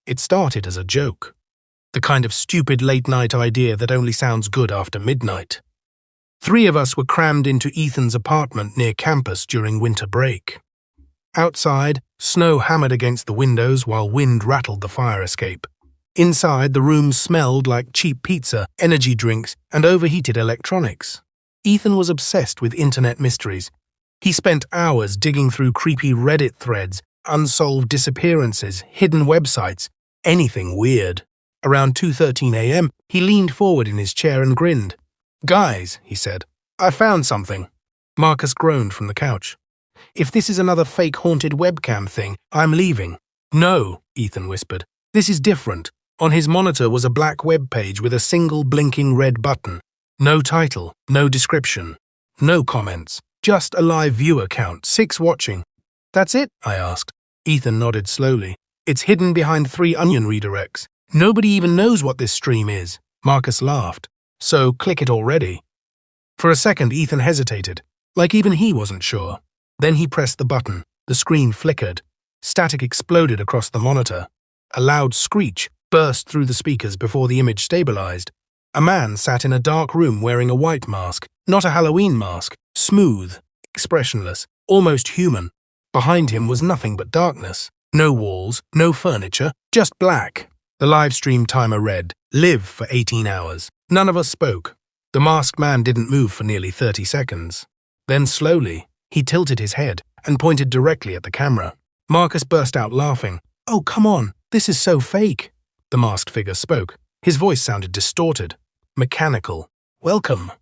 It started as a joke. The kind of stupid late-night idea that only sounds good after midnight. 3 of us were crammed into Ethan's apartment near campus during winter break. Outside, snow hammered against the windows while wind rattled the fire escape. Inside, the room smelled like cheap pizza, energy drinks, and overheated electronics. Ethan was obsessed with internet mysteries. He spent hours digging through creepy Reddit threads, unsolved disappearances, hidden websites, anything weird. Around 2:13 a.m., he leaned forward in his chair and grinned. "Guys," he said, "I found something." Marcus groaned from the couch. "If this is another fake haunted webcam thing, I'm leaving." "No," Ethan whispered. "This is different." On his monitor was a black web page with a single blinking red button. No title, no description, no comments, just a live viewer count, 6 watching. "That's it?" I asked. Ethan nodded slowly. "It's hidden behind 3 onion redirects. Nobody even knows what this stream is." Marcus laughed. "So click it already." For a second, Ethan hesitated, like even he wasn't sure. Then he pressed the button. The screen flickered. Static exploded across the monitor. A loud screech burst through the speakers before the image stabilized. A man sat in a dark room wearing a white mask, not a Halloween mask, smooth, expressionless, almost human. Behind him was nothing but darkness. No walls, no furniture, just black. The live stream timer read, "Live for 18 hours. None of us spoke. The masked man didn't move for nearly 30 seconds. Then slowly, he tilted his head and pointed directly at the camera. Marcus burst out laughing. "Oh, come on, this is so fake." The masked figure spoke. His voice sounded distorted, mechanical. "Welcome."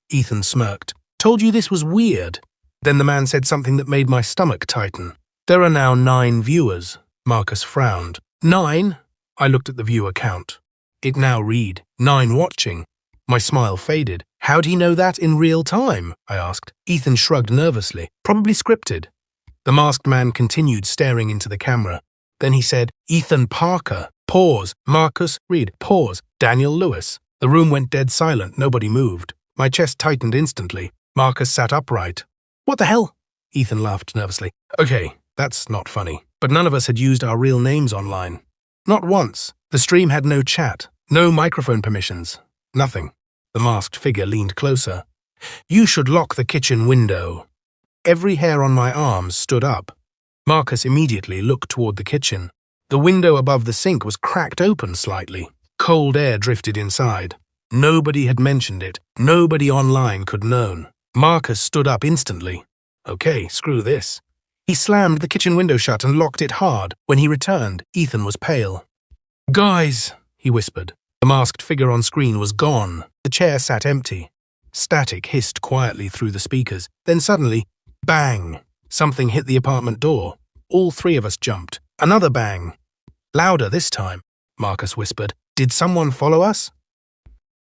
Ethan smirked. "Told you this was weird." Then the man said something that made my stomach tighten. "There are now 9 viewers." Marcus frowned. 9? I looked at the viewer count. It now read, 9 watching. My smile faded. "How'd he know that in real time?" I asked. Ethan shrugged nervously. "Probably scripted." The masked man continued staring into the camera. Then he said, "Ethan Parker. Pause. Marcus Reed. Pause. Daniel Lewis." The room went dead silent. Nobody moved. My chest tightened instantly. Marcus sat upright. "What the hell?" Ethan laughed nervously. "Okay, that's not funny. But none of us had used our real names online. Not once. The stream had no chat, no microphone permissions, nothing." The masked figure leaned closer. "You should lock the kitchen window." Every hair on my arms stood up. Marcus immediately looked toward the kitchen. The window above the sink was cracked open slightly. Cold air drifted inside. Nobody had mentioned it. Nobody online could known. Marcus stood up instantly. "Okay, screw this." He slammed the kitchen window shut and locked it hard. When he returned, Ethan was pale. "Guys," he whispered. The masked figure on screen was gone. The chair sat empty. Static hissed quietly through the speakers. Then suddenly, bang! Something hit the apartment door. All 3 of us jumped. Another bang. Louder this time, Marcus whispered. "Did someone follow us?"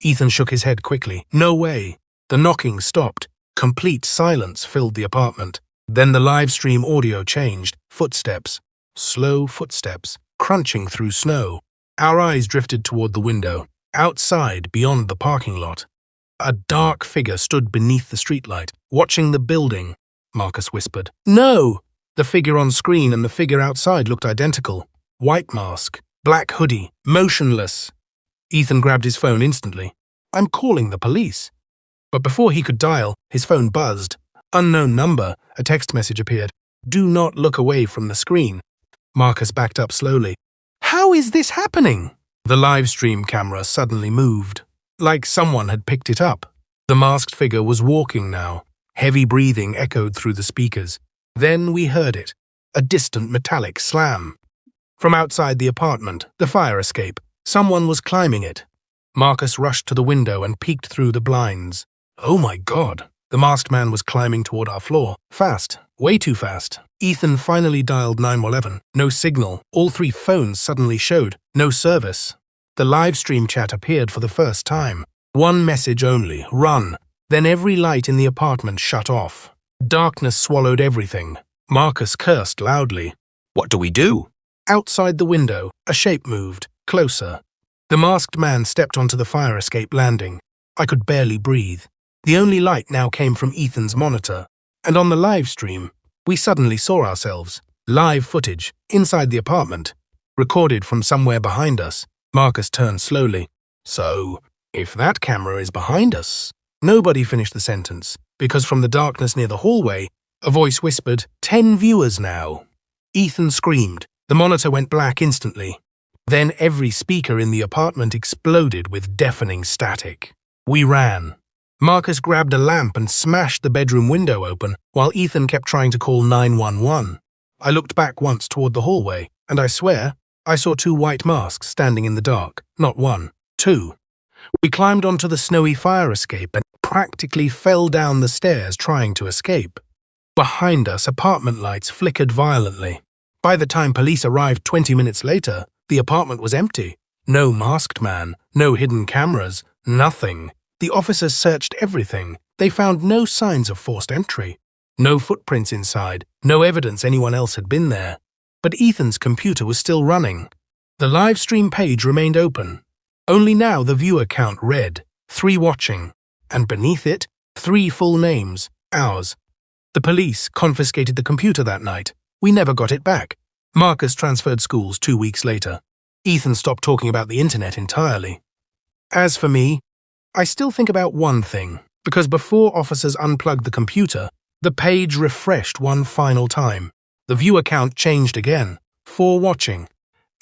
Ethan shook his head quickly. "No way." The knocking stopped. Complete silence filled the apartment. Then the live stream audio changed. Footsteps. Slow footsteps, crunching through snow. Our eyes drifted toward the window. Outside, beyond the parking lot, a dark figure stood beneath the streetlight, watching the building, Marcus whispered. "No!" The figure on screen and the figure outside looked identical. White mask, black hoodie, motionless. Ethan grabbed his phone instantly. "I'm calling the police." But before he could dial, his phone buzzed. Unknown number, a text message appeared. "Do not look away from the screen." Marcus backed up slowly. "How is this happening?" The live stream camera suddenly moved, like someone had picked it up. The masked figure was walking now. Heavy breathing echoed through the speakers. Then we heard it, a distant metallic slam. From outside the apartment, the fire escape, someone was climbing it. Marcus rushed to the window and peeked through the blinds. Oh my God! The masked man was climbing toward our floor. Fast, way too fast. Ethan finally dialed 911. No signal. All 3 phones suddenly showed. No service. The live stream chat appeared for the first time. One message only, "Run." Then every light in the apartment shut off. Darkness swallowed everything. Marcus cursed loudly. "What do we do?" Outside the window, a shape moved, closer. The masked man stepped onto the fire escape landing. I could barely breathe. The only light now came from Ethan's monitor. And on the live stream, we suddenly saw ourselves. Live footage, inside the apartment. recorded from somewhere behind us. Marcus turned slowly. So, if that camera is behind us... Nobody finished the sentence, because from the darkness near the hallway, a voice whispered, 10 viewers now. Ethan screamed. The monitor went black instantly. Then every speaker in the apartment exploded with deafening static. We ran. Marcus grabbed a lamp and smashed the bedroom window open, while Ethan kept trying to call 911. I looked back once toward the hallway, and I swear, I saw 2 white masks standing in the dark. Not 1, 2. We climbed onto the snowy fire escape and practically fell down the stairs trying to escape. Behind us, apartment lights flickered violently. By the time police arrived 20 minutes later, the apartment was empty. No masked man, no hidden cameras, nothing. The officers searched everything. They found no signs of forced entry. No footprints inside, no evidence anyone else had been there. But Ethan's computer was still running. The live stream page remained open. Only now the viewer count read, 3 watching, and beneath it, 3 full names, ours. The police confiscated the computer that night. We never got it back. Marcus transferred schools 2 weeks later. Ethan stopped talking about the internet entirely. As for me, I still think about one thing, because before officers unplugged the computer, the page refreshed one final time. The viewer count changed again, 4 watching,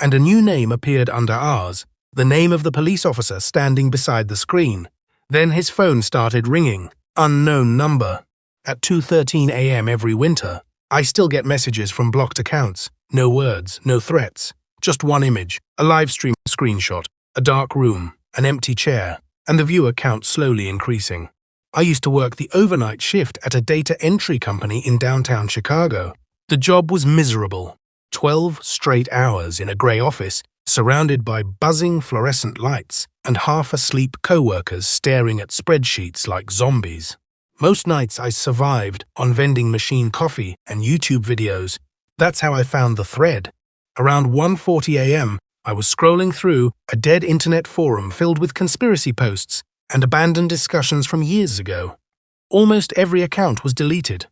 and a new name appeared under ours. The name of the police officer standing beside the screen. Then his phone started ringing. Unknown number. At 2:13 a.m. every winter, I still get messages from blocked accounts. No words, no threats. Just one image, a live stream screenshot, a dark room, an empty chair, and the viewer count slowly increasing. I used to work the overnight shift at a data entry company in downtown Chicago. The job was miserable. 12 straight hours in a grey office, surrounded by buzzing fluorescent lights and half-asleep co-workers staring at spreadsheets like zombies. Most nights I survived on vending machine coffee and YouTube videos. That's how I found the thread. Around 1:40 a.m., I was scrolling through a dead internet forum filled with conspiracy posts and abandoned discussions from years ago. Almost every account was deleted.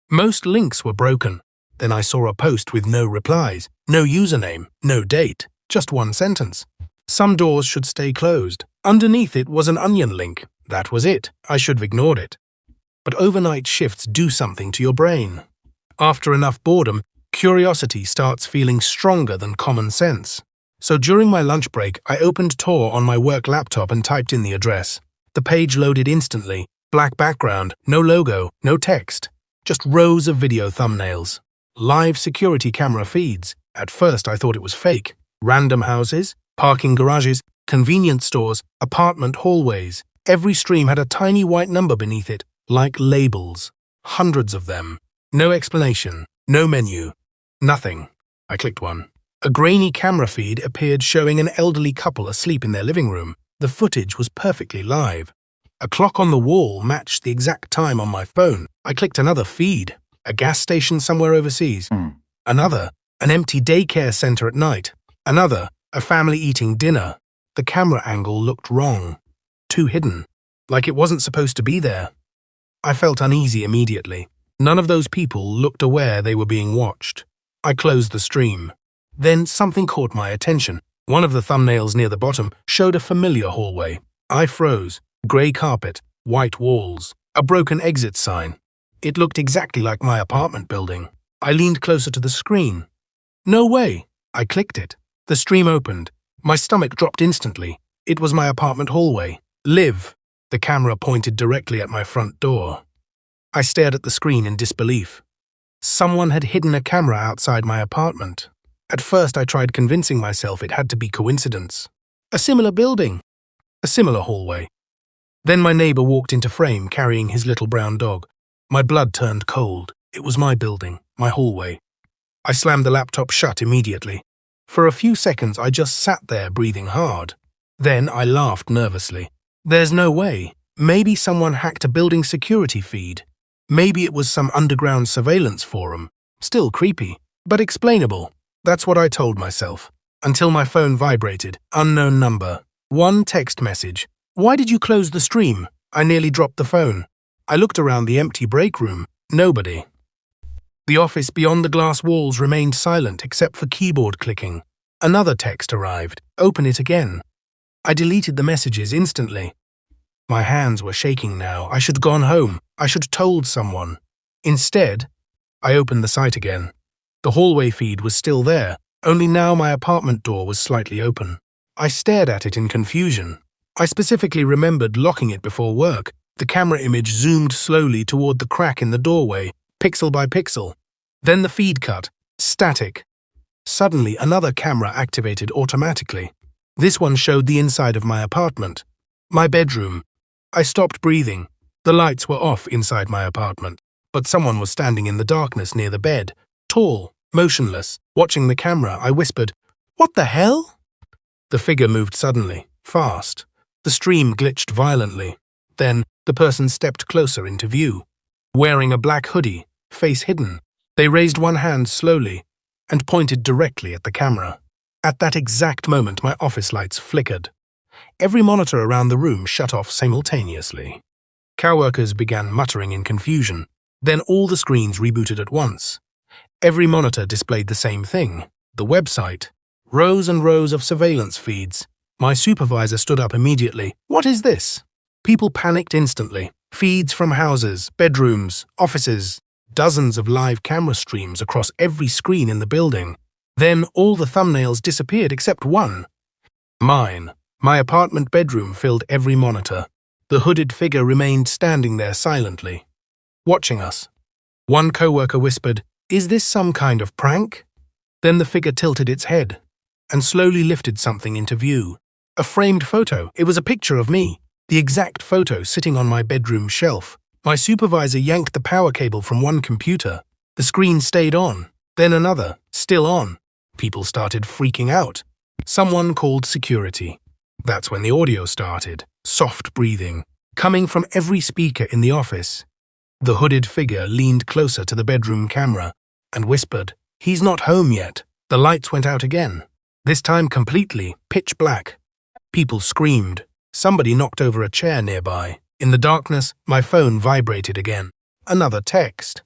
Most links were broken. Then I saw a post with no replies, no username, no date. Just one sentence. Some doors should stay closed. Underneath it was an onion link. That was it. I should have ignored it. But overnight shifts do something to your brain. After enough boredom, curiosity starts feeling stronger than common sense. So during my lunch break, I opened Tor on my work laptop and typed in the address. The page loaded instantly. Black background, no logo, no text. Just rows of video thumbnails. Live security camera feeds. At first I thought it was fake. Random houses, parking garages, convenience stores, apartment hallways. Every stream had a tiny white number beneath it, like labels. Hundreds of them. No explanation, no menu, nothing. I clicked one. A grainy camera feed appeared showing an elderly couple asleep in their living room. The footage was perfectly live. A clock on the wall matched the exact time on my phone. I clicked another feed. A gas station somewhere overseas. Another, an empty daycare center at night. Another, a family eating dinner. The camera angle looked wrong. Too hidden. Like it wasn't supposed to be there. I felt uneasy immediately. None of those people looked aware they were being watched. I closed the stream. Then something caught my attention. One of the thumbnails near the bottom showed a familiar hallway. I froze. Grey carpet, white walls, a broken exit sign. It looked exactly like my apartment building. I leaned closer to the screen. No way! I clicked it. The stream opened. My stomach dropped instantly. It was my apartment hallway. Live! The camera pointed directly at my front door. I stared at the screen in disbelief. Someone had hidden a camera outside my apartment. At first I tried convincing myself it had to be coincidence. A similar building. A similar hallway. Then my neighbor walked into frame carrying his little brown dog. My blood turned cold. It was my building, my hallway. I slammed the laptop shut immediately. For a few seconds I just sat there breathing hard. Then I laughed nervously. There's no way. Maybe someone hacked a building security feed. Maybe it was some underground surveillance forum. Still creepy, but explainable. That's what I told myself. Until my phone vibrated. Unknown number. One text message. Why did you close the stream? I nearly dropped the phone. I looked around the empty break room. Nobody. The office beyond the glass walls remained silent except for keyboard clicking. Another text arrived. Open it again. I deleted the messages instantly. My hands were shaking now. I should have gone home. I should have told someone. Instead, I opened the site again. The hallway feed was still there, only now my apartment door was slightly open. I stared at it in confusion. I specifically remembered locking it before work. The camera image zoomed slowly toward the crack in the doorway, pixel by pixel. Then the feed cut. Static. Suddenly, another camera activated automatically. This one showed the inside of my apartment. My bedroom. I stopped breathing. The lights were off inside my apartment, but someone was standing in the darkness near the bed, tall, motionless. Watching the camera, I whispered, "What the hell?" The figure moved suddenly, fast. The stream glitched violently. Then, the person stepped closer into view. Wearing a black hoodie, face hidden, they raised one hand slowly and pointed directly at the camera. At that exact moment, my office lights flickered. Every monitor around the room shut off simultaneously. Coworkers began muttering in confusion. Then all the screens rebooted at once. Every monitor displayed the same thing, the website. Rows and rows of surveillance feeds. My supervisor stood up immediately. "What is this?" People panicked instantly. Feeds from houses, bedrooms, offices, dozens of live camera streams across every screen in the building. Then all the thumbnails disappeared except one. Mine. My apartment bedroom filled every monitor. The hooded figure remained standing there silently, watching us. One coworker whispered, "Is this some kind of prank?" Then the figure tilted its head and slowly lifted something into view. A framed photo. It was a picture of me, the exact photo sitting on my bedroom shelf. My supervisor yanked the power cable from one computer. The screen stayed on, then another, still on. People started freaking out. Someone called security. That's when the audio started, soft breathing, coming from every speaker in the office. The hooded figure leaned closer to the bedroom camera and whispered, "He's not home yet." The lights went out again, this time completely, pitch black. People screamed. Somebody knocked over a chair nearby. In the darkness, my phone vibrated again. Another text.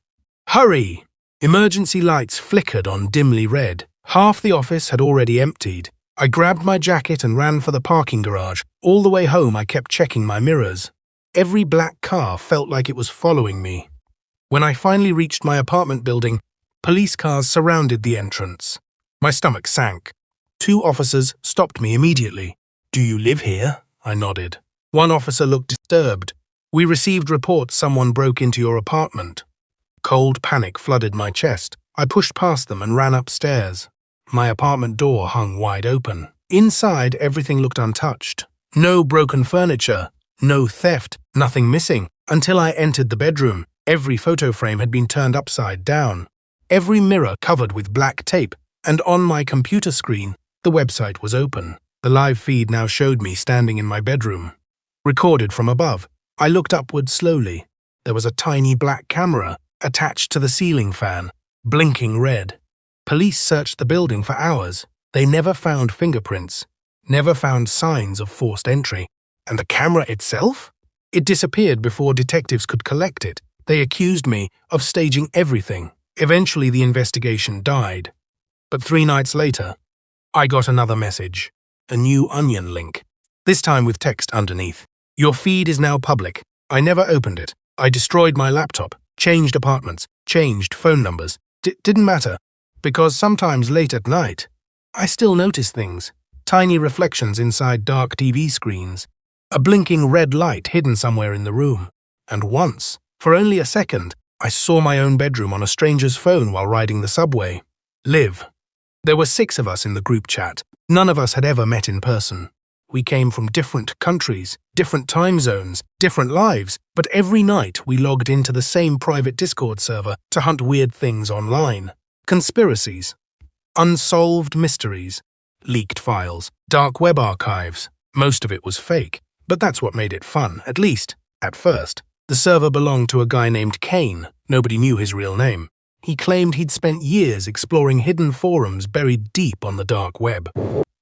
"Hurry!" Emergency lights flickered on dimly red. Half the office had already emptied. I grabbed my jacket and ran for the parking garage. All the way home, I kept checking my mirrors. Every black car felt like it was following me. When I finally reached my apartment building, police cars surrounded the entrance. My stomach sank. 2 officers stopped me immediately. "Do you live here?" I nodded. One officer looked disturbed. "We received reports someone broke into your apartment." Cold panic flooded my chest. I pushed past them and ran upstairs. My apartment door hung wide open. Inside, everything looked untouched. No broken furniture, no theft, nothing missing. Until I entered the bedroom, every photo frame had been turned upside down. Every mirror covered with black tape, and on my computer screen, the website was open. The live feed now showed me standing in my bedroom. Recorded from above, I looked upward slowly. There was a tiny black camera attached to the ceiling fan, blinking red. Police searched the building for hours. They never found fingerprints, never found signs of forced entry. And the camera itself? It disappeared before detectives could collect it. They accused me of staging everything. Eventually, the investigation died. But 3 nights later, I got another message. A new Onion link. This time with text underneath. "Your feed is now public." I never opened it. I destroyed my laptop, changed apartments, changed phone numbers. Didn't matter. Because sometimes late at night, I still notice things. Tiny reflections inside dark TV screens. A blinking red light hidden somewhere in the room. And once, for only a second, I saw my own bedroom on a stranger's phone while riding the subway. Liv. There were 6 of us in the group chat. None of us had ever met in person. We came from different countries, different time zones, different lives, but every night we logged into the same private Discord server to hunt weird things online. Conspiracies, unsolved mysteries, leaked files, dark web archives. Most of it was fake, but that's what made it fun, at least, at first. The server belonged to a guy named Kane. Nobody knew his real name. He claimed he'd spent years exploring hidden forums buried deep on the dark web.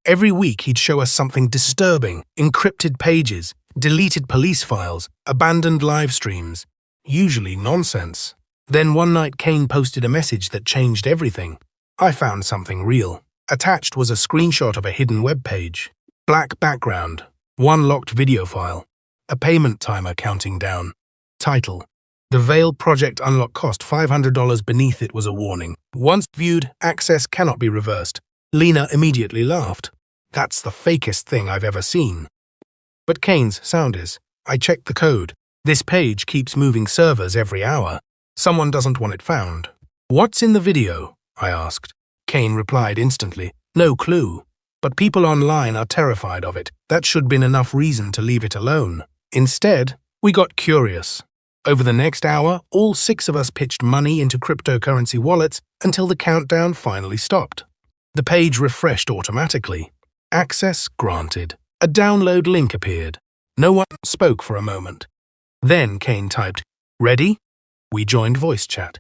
Every week he'd show us something disturbing, encrypted pages, deleted police files, abandoned live streams, usually nonsense. Then one night Kane posted a message that changed everything. I found something real. Attached was a screenshot of a hidden web page. Black background, one locked video file, a payment timer counting down. Title: The Veil Project Unlock cost $500. Beneath it was a warning. Once viewed, access cannot be reversed. Lena immediately laughed. That's the fakest thing I've ever seen. But Kane's sound is. I checked the code. This page keeps moving servers every hour. Someone doesn't want it found. What's in the video? I asked. Kane replied instantly. No clue. But people online are terrified of it. That should have been enough reason to leave it alone. Instead, we got curious. Over the next hour, all 6 of us pitched money into cryptocurrency wallets until the countdown finally stopped. The page refreshed automatically. Access granted. A download link appeared. No one spoke for a moment. Then Kane typed, "Ready?" We joined voice chat.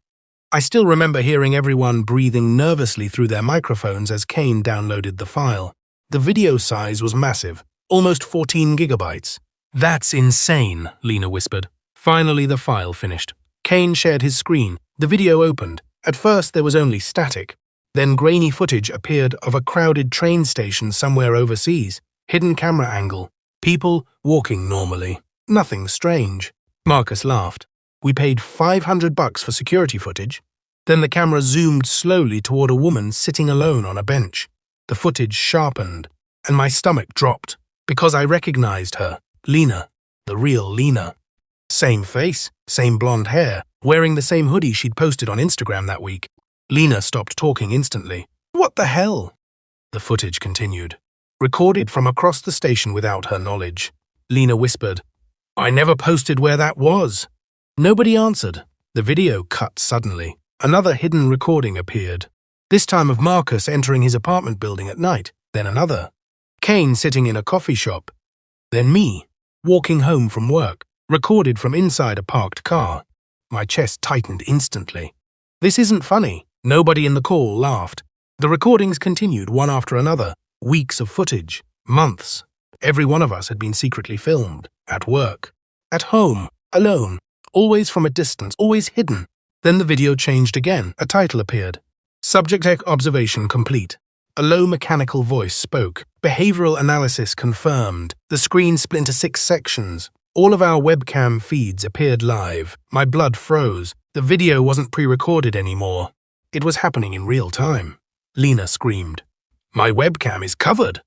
I still remember hearing everyone breathing nervously through their microphones as Kane downloaded the file. The video size was massive, almost 14 gigabytes. That's insane, Lena whispered. Finally, the file finished. Kane shared his screen. The video opened. At first, there was only static. Then grainy footage appeared of a crowded train station somewhere overseas. Hidden camera angle. People walking normally. Nothing strange. Marcus laughed. We paid $500 for security footage. Then the camera zoomed slowly toward a woman sitting alone on a bench. The footage sharpened, and my stomach dropped, because I recognized her. Lena. The real Lena. Same face, same blonde hair, wearing the same hoodie she'd posted on Instagram that week. Lena stopped talking instantly. What the hell? The footage continued. Recorded from across the station without her knowledge. Lena whispered, I never posted where that was. Nobody answered. The video cut suddenly. Another hidden recording appeared. This time of Marcus entering his apartment building at night, then another. Kane sitting in a coffee shop. Then me, walking home from work, recorded from inside a parked car. My chest tightened instantly. This isn't funny. Nobody in the call laughed. The recordings continued one after another. Weeks of footage. Months. Every one of us had been secretly filmed. At work. At home. Alone. Always from a distance. Always hidden. Then the video changed again. A title appeared. Subject observation complete. A low mechanical voice spoke. Behavioral analysis confirmed. The screen split into 6 sections. All of our webcam feeds appeared live. My blood froze. The video wasn't pre-recorded anymore. It was happening in real time. Lena screamed. My webcam is covered.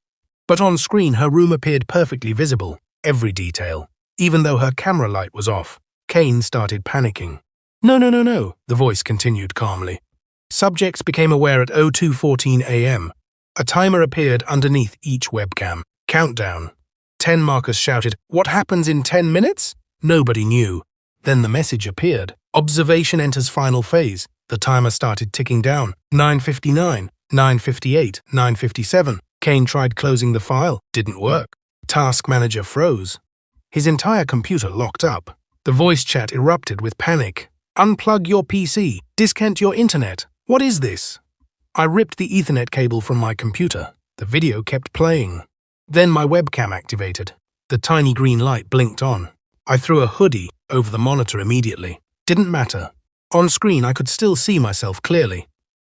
But on screen, her room appeared perfectly visible. Every detail. Even though her camera light was off. Kane started panicking. No, the voice continued calmly. Subjects became aware at 02:14 a.m. A timer appeared underneath each webcam. Countdown. 10. Marcus shouted, What happens in 10 minutes? Nobody knew. Then the message appeared. Observation enters final phase. The timer started ticking down. 9:59, 9:58, 9:57. Kane tried closing the file. Didn't work. Task Manager froze. His entire computer locked up. The voice chat erupted with panic. Unplug your PC. Disconnect your internet. What is this? I ripped the Ethernet cable from my computer. The video kept playing. Then my webcam activated. The tiny green light blinked on. I threw a hoodie over the monitor immediately. Didn't matter. On screen, I could still see myself clearly.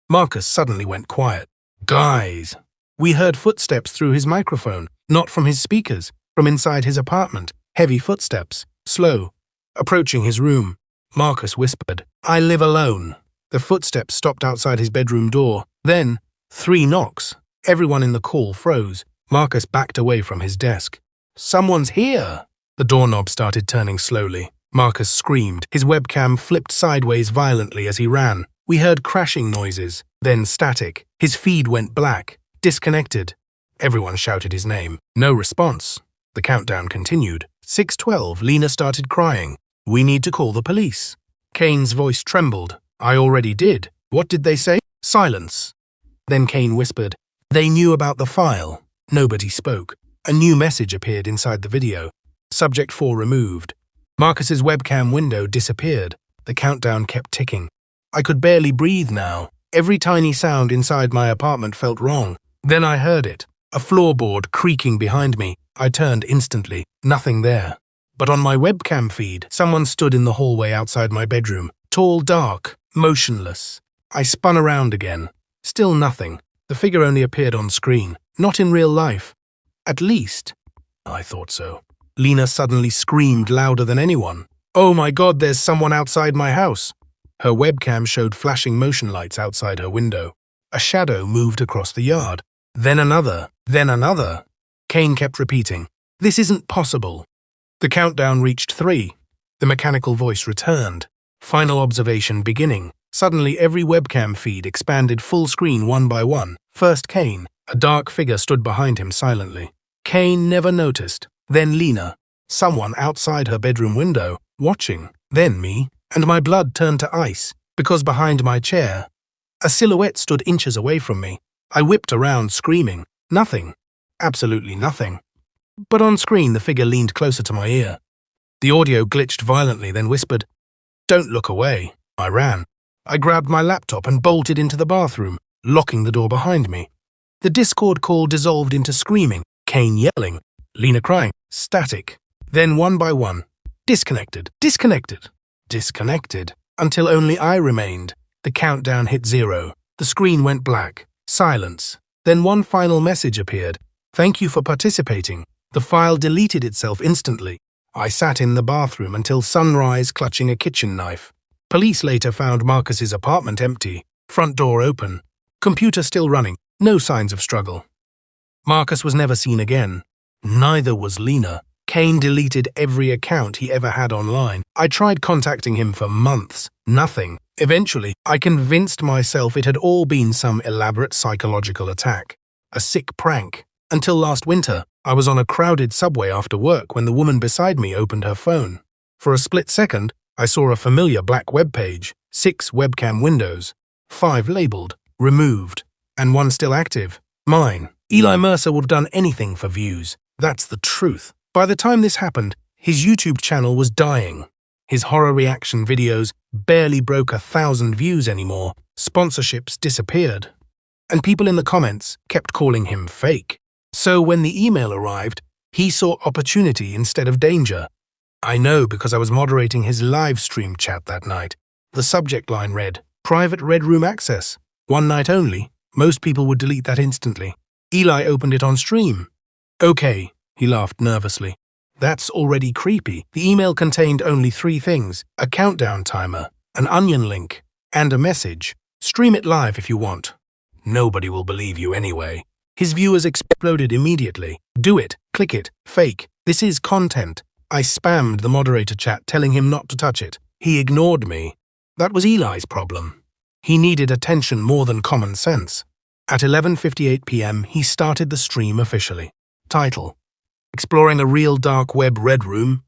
Marcus suddenly went quiet. Guys! We heard footsteps through his microphone, not from his speakers, from inside his apartment. Heavy footsteps. Slow. Approaching his room. Marcus whispered, I live alone. The footsteps stopped outside his bedroom door. Then, 3 knocks. Everyone in the call froze. Marcus backed away from his desk. Someone's here! The doorknob started turning slowly. Marcus screamed. His webcam flipped sideways violently as he ran. We heard crashing noises, then static. His feed went black. Disconnected. Everyone shouted his name. No response. The countdown continued. 6:12. Lena started crying. We need to call the police. Kane's voice trembled. I already did. What did they say? Silence. Then Kane whispered, They knew about the file. Nobody spoke. A new message appeared inside the video. Subject 4 removed. Marcus's webcam window disappeared. The countdown kept ticking. I could barely breathe now. Every tiny sound inside my apartment felt wrong. Then I heard it. A floorboard creaking behind me. I turned instantly. Nothing there. But on my webcam feed, someone stood in the hallway outside my bedroom. Tall, dark, motionless. I spun around again. Still nothing. The figure only appeared on screen, not in real life. At least, I thought so. Lena suddenly screamed louder than anyone. "Oh my God, there's someone outside my house!" Her webcam showed flashing motion lights outside her window. A shadow moved across the yard. Then another, then another. Kane kept repeating, "This isn't possible." The countdown reached 3. The mechanical voice returned. Final observation beginning. Suddenly every webcam feed expanded full screen one by one. First Kane. A dark figure stood behind him silently. Kane never noticed. Then Lena. Someone outside her bedroom window, watching. Then me. And my blood turned to ice, because behind my chair, a silhouette stood inches away from me. I whipped around, screaming. Nothing. Absolutely nothing. But on screen, the figure leaned closer to my ear. The audio glitched violently, then whispered, "Don't look away." I ran. I grabbed my laptop and bolted into the bathroom, locking the door behind me. The Discord call dissolved into screaming, Kane yelling, Lena crying, static. Then one by one, disconnected, disconnected, disconnected, until only I remained. The countdown hit 0. The screen went black. Silence. Then one final message appeared. "Thank you for participating." The file deleted itself instantly. I sat in the bathroom until sunrise, clutching a kitchen knife. Police later found Marcus's apartment empty, front door open, computer still running, no signs of struggle. Marcus was never seen again. Neither was Lena. Kane deleted every account he ever had online. I tried contacting him for months. Nothing. Eventually, I convinced myself it had all been some elaborate psychological attack. A sick prank. Until last winter, I was on a crowded subway after work when the woman beside me opened her phone. For a split second, I saw a familiar black web page, 6 webcam windows, 5 labeled, removed, and 1 still active. Mine. Eli Mercer would have done anything for views. That's the truth. By the time this happened, his YouTube channel was dying. His horror reaction videos barely broke 1,000 views anymore. Sponsorships disappeared. And people in the comments kept calling him fake. So when the email arrived, he saw opportunity instead of danger. I know because I was moderating his live stream chat that night. The subject line read, "Private Red Room access. One night only." Most people would delete that instantly. Eli opened it on stream. "Okay," he laughed nervously. "That's already creepy." The email contained only 3 things: a countdown timer, an onion link, and a message. "Stream it live if you want. Nobody will believe you anyway." His viewers exploded immediately. "Do it. Click it. Fake. This is content." I spammed the moderator chat telling him not to touch it. He ignored me. That was Eli's problem. He needed attention more than common sense. At 11:58 p.m., he started the stream officially. Title: Exploring a Real Dark Web Red Room.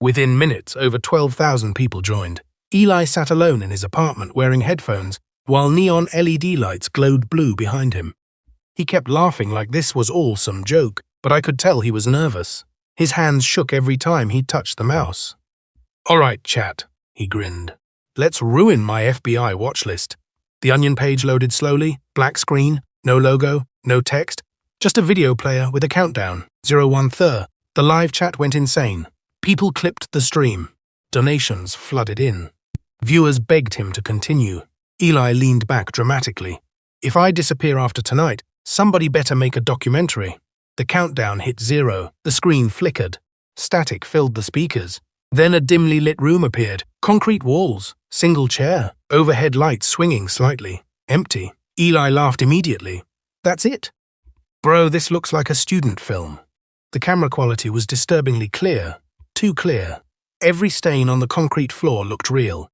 Within minutes, over 12,000 people joined. Eli sat alone in his apartment wearing headphones, while neon LED lights glowed blue behind him. He kept laughing like this was all some joke, but I could tell he was nervous. His hands shook every time he touched the mouse. "All right, chat," he grinned. "Let's ruin my FBI watch list." The Onion page loaded slowly, black screen, no logo, no text, just a video player with a countdown, 01:30. The live chat went insane. People clipped the stream. Donations flooded in. Viewers begged him to continue. Eli leaned back dramatically. "If I disappear after tonight, somebody better make a documentary." The countdown hit 0. The screen flickered. Static filled the speakers. Then a dimly lit room appeared. Concrete walls, single chair, overhead lights swinging slightly. Empty. Eli laughed immediately. "That's it." "Bro, this looks like a student film." The camera quality was disturbingly clear. Too clear. Every stain on the concrete floor looked real.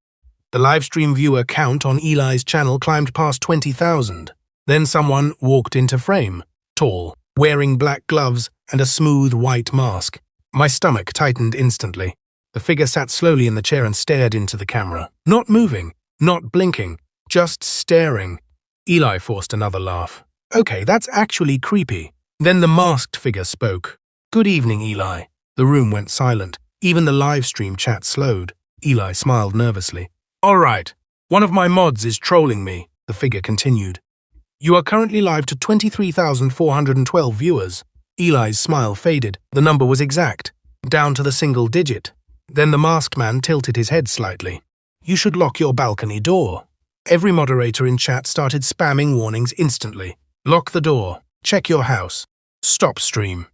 The livestream viewer count on Eli's channel climbed past 20,000. Then someone walked into frame. Tall, wearing black gloves and a smooth white mask. My stomach tightened instantly. The figure sat slowly in the chair and stared into the camera. Not moving, not blinking, just staring. Eli forced another laugh. "Okay, that's actually creepy." Then the masked figure spoke. "Good evening, Eli." The room went silent. Even the live stream chat slowed. Eli smiled nervously. "All right, one of my mods is trolling me," the figure continued. "You are currently live to 23,412 viewers." Eli's smile faded. The number was exact, down to the single digit. Then the masked man tilted his head slightly. "You should lock your balcony door." Every moderator in chat started spamming warnings instantly. Lock the door. Check your house. Stop stream.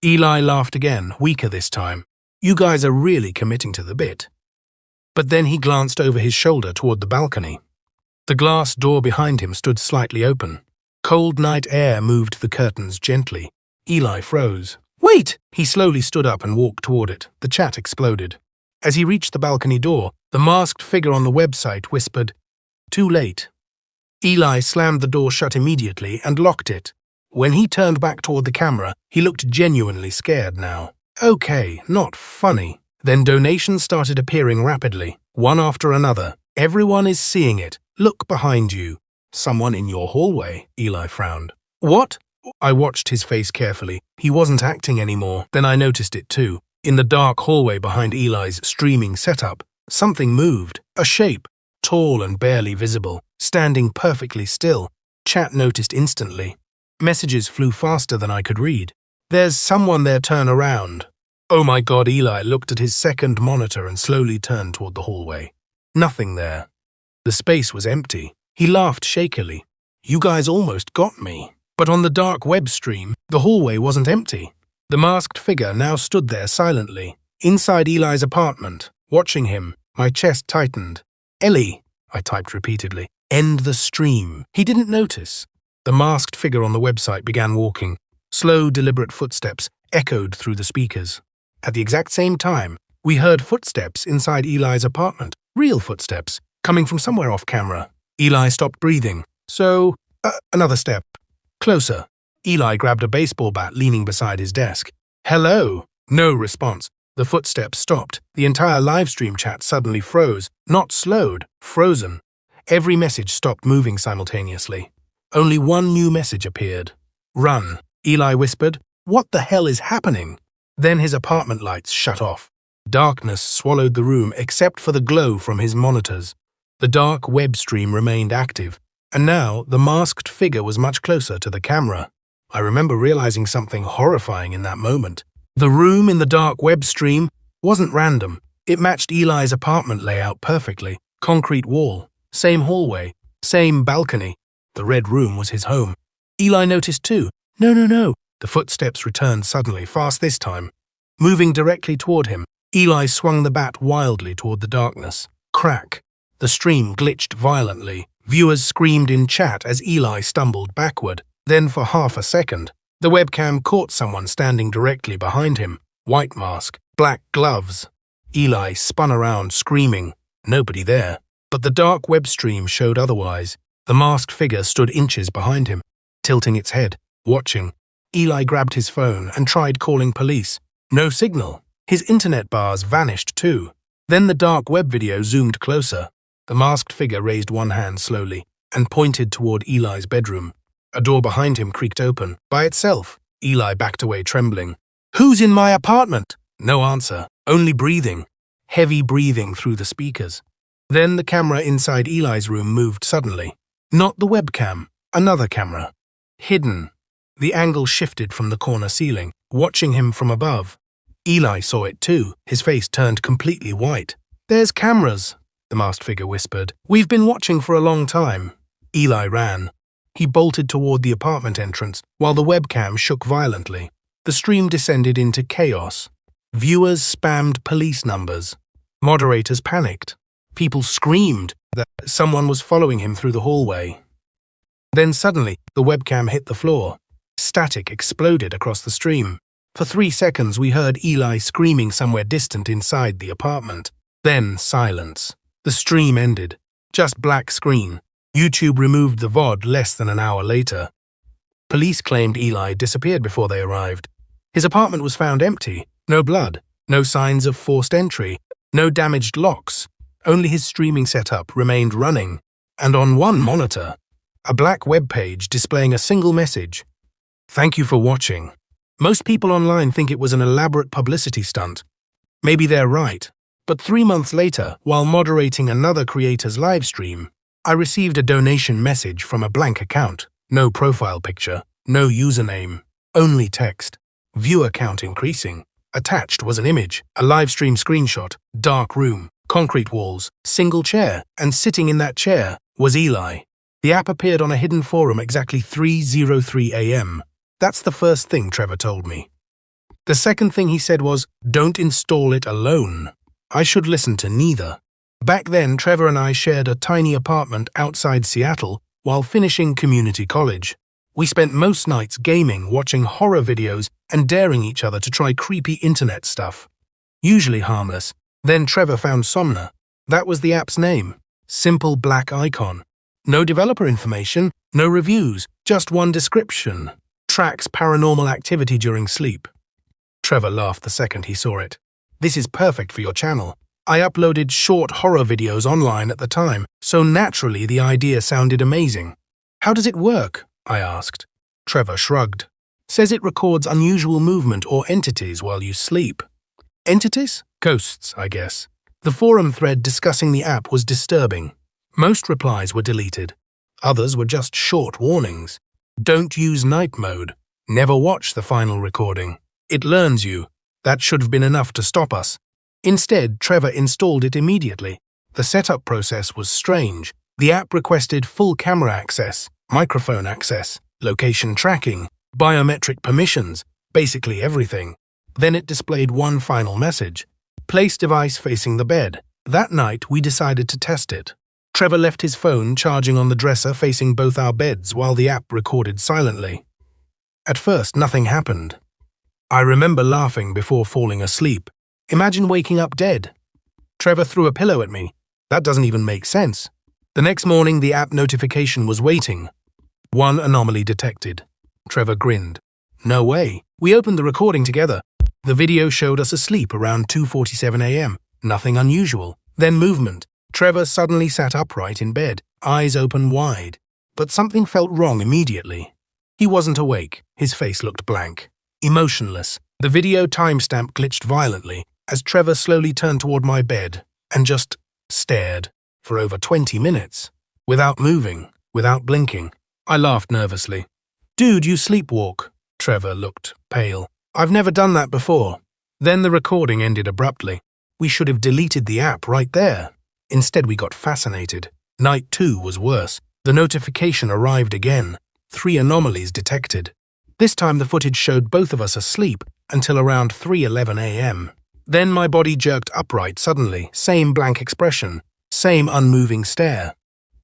Eli laughed again, weaker this time. You guys are really committing to the bit. But then he glanced over his shoulder toward the balcony. The glass door behind him stood slightly open. Cold night air moved the curtains gently. Eli froze. Wait! He slowly stood up and walked toward it. The chat exploded. As he reached the balcony door, the masked figure on the website whispered, "Too late." Eli slammed the door shut immediately and locked it. When he turned back toward the camera, he looked genuinely scared now. Okay, not funny. Then donations started appearing rapidly, one after another. Everyone is seeing it. Look behind you. Someone in your hallway, Eli frowned. What? I watched his face carefully. He wasn't acting anymore. Then I noticed it too. In the dark hallway behind Eli's streaming setup, something moved. A shape, tall and barely visible, standing perfectly still. Chat noticed instantly. Messages flew faster than I could read. There's someone there, turn around. Oh my God, Eli looked at his second monitor and slowly turned toward the hallway. Nothing there. The space was empty. He laughed shakily. You guys almost got me. But on the dark web stream, the hallway wasn't empty. The masked figure now stood there silently, inside Eli's apartment, watching him. My chest tightened. Ellie, I typed repeatedly. End the stream. He didn't notice. The masked figure on the website began walking. Slow, deliberate footsteps echoed through the speakers. At the exact same time, we heard footsteps inside Eli's apartment. Real footsteps, coming from somewhere off camera. Eli stopped breathing. So, another step. Closer. Eli grabbed a baseball bat leaning beside his desk. Hello? No response. The footsteps stopped. The entire livestream chat suddenly froze. Not slowed, frozen. Every message stopped moving simultaneously. Only one new message appeared. Run, Eli whispered. What the hell is happening? Then his apartment lights shut off. Darkness swallowed the room except for the glow from his monitors. The dark web stream remained active, and now the masked figure was much closer to the camera. I remember realizing something horrifying in that moment. The room in the dark web stream wasn't random. It matched Eli's apartment layout perfectly. Concrete wall, same hallway, same balcony. The red room was his home. Eli noticed too. No. The footsteps returned suddenly, fast this time. Moving directly toward him, Eli swung the bat wildly toward the darkness. Crack. The stream glitched violently. Viewers screamed in chat as Eli stumbled backward. Then for half a second, the webcam caught someone standing directly behind him. White mask, black gloves. Eli spun around, screaming. Nobody there. But the dark web stream showed otherwise. The masked figure stood inches behind him, tilting its head, watching. Eli grabbed his phone and tried calling police. No signal. His internet bars vanished too. Then the dark web video zoomed closer. The masked figure raised one hand slowly and pointed toward Eli's bedroom. A door behind him creaked open, by itself. Eli backed away trembling. Who's in my apartment? No answer, only breathing. Heavy breathing through the speakers. Then the camera inside Eli's room moved suddenly. Not the webcam, another camera. Hidden. The angle shifted from the corner ceiling, watching him from above. Eli saw it too. His face turned completely white. There's cameras, the masked figure whispered. We've been watching for a long time. Eli ran. He bolted toward the apartment entrance, while the webcam shook violently. The stream descended into chaos. Viewers spammed police numbers. Moderators panicked. People screamed that someone was following him through the hallway. Then suddenly, the webcam hit the floor. Static exploded across the stream. For 3 seconds, we heard Eli screaming somewhere distant inside the apartment. Then silence. The stream ended. Just black screen. YouTube removed the VOD less than an hour later. Police claimed Eli disappeared before they arrived. His apartment was found empty. No blood. No signs of forced entry. No damaged locks. Only his streaming setup remained running. And on one monitor, a black web page displaying a single message. Thank you for watching. Most people online think it was an elaborate publicity stunt. Maybe they're right. But 3 months later, while moderating another creator's live stream, I received a donation message from a blank account. No profile picture, no username, only text. Viewer count increasing. Attached was an image, a live stream screenshot, dark room, concrete walls, single chair, and sitting in that chair was Eli. The app appeared on a hidden forum exactly 3:03 a.m. That's the first thing Trevor told me. The second thing he said was, "Don't install it alone." I should listen to neither. Back then, Trevor and I shared a tiny apartment outside Seattle while finishing community college. We spent most nights gaming, watching horror videos, and daring each other to try creepy internet stuff. Usually harmless. Then Trevor found Somna. That was the app's name. Simple black icon. No developer information, no reviews, just one description. Tracks paranormal activity during sleep. Trevor laughed the second he saw it. "This is perfect for your channel. I uploaded short horror videos online at the time, so naturally the idea sounded amazing." "How does it work?" I asked. Trevor shrugged. "Says it records unusual movement or entities while you sleep." Entities? Ghosts, I guess. The forum thread discussing the app was disturbing. Most replies were deleted. Others were just short warnings. "Don't use night mode. Never watch the final recording. It learns you." That should have been enough to stop us. Instead, Trevor installed it immediately. The setup process was strange. The app requested full camera access, microphone access, location tracking, biometric permissions, basically everything. Then it displayed one final message. "Place device facing the bed." That night, we decided to test it. Trevor left his phone charging on the dresser facing both our beds while the app recorded silently. At first, nothing happened. I remember laughing before falling asleep. Imagine waking up dead. Trevor threw a pillow at me. That doesn't even make sense. The next morning, the app notification was waiting. "One anomaly detected." Trevor grinned. "No way." We opened the recording together. The video showed us asleep around 2:47 a.m. Nothing unusual. Then movement. Trevor suddenly sat upright in bed, eyes open wide. But something felt wrong immediately. He wasn't awake. His face looked blank. Emotionless. The video timestamp glitched violently as Trevor slowly turned toward my bed and just stared for over 20 minutes, without moving, without blinking. I laughed nervously. "Dude, you sleepwalk." Trevor looked pale. "I've never done that before." Then the recording ended abruptly. We should have deleted the app right there. Instead, we got fascinated. Night 2 was worse. The notification arrived again. 3 anomalies detected. This time the footage showed both of us asleep until around 3:11 a.m. Then my body jerked upright suddenly, same blank expression, same unmoving stare.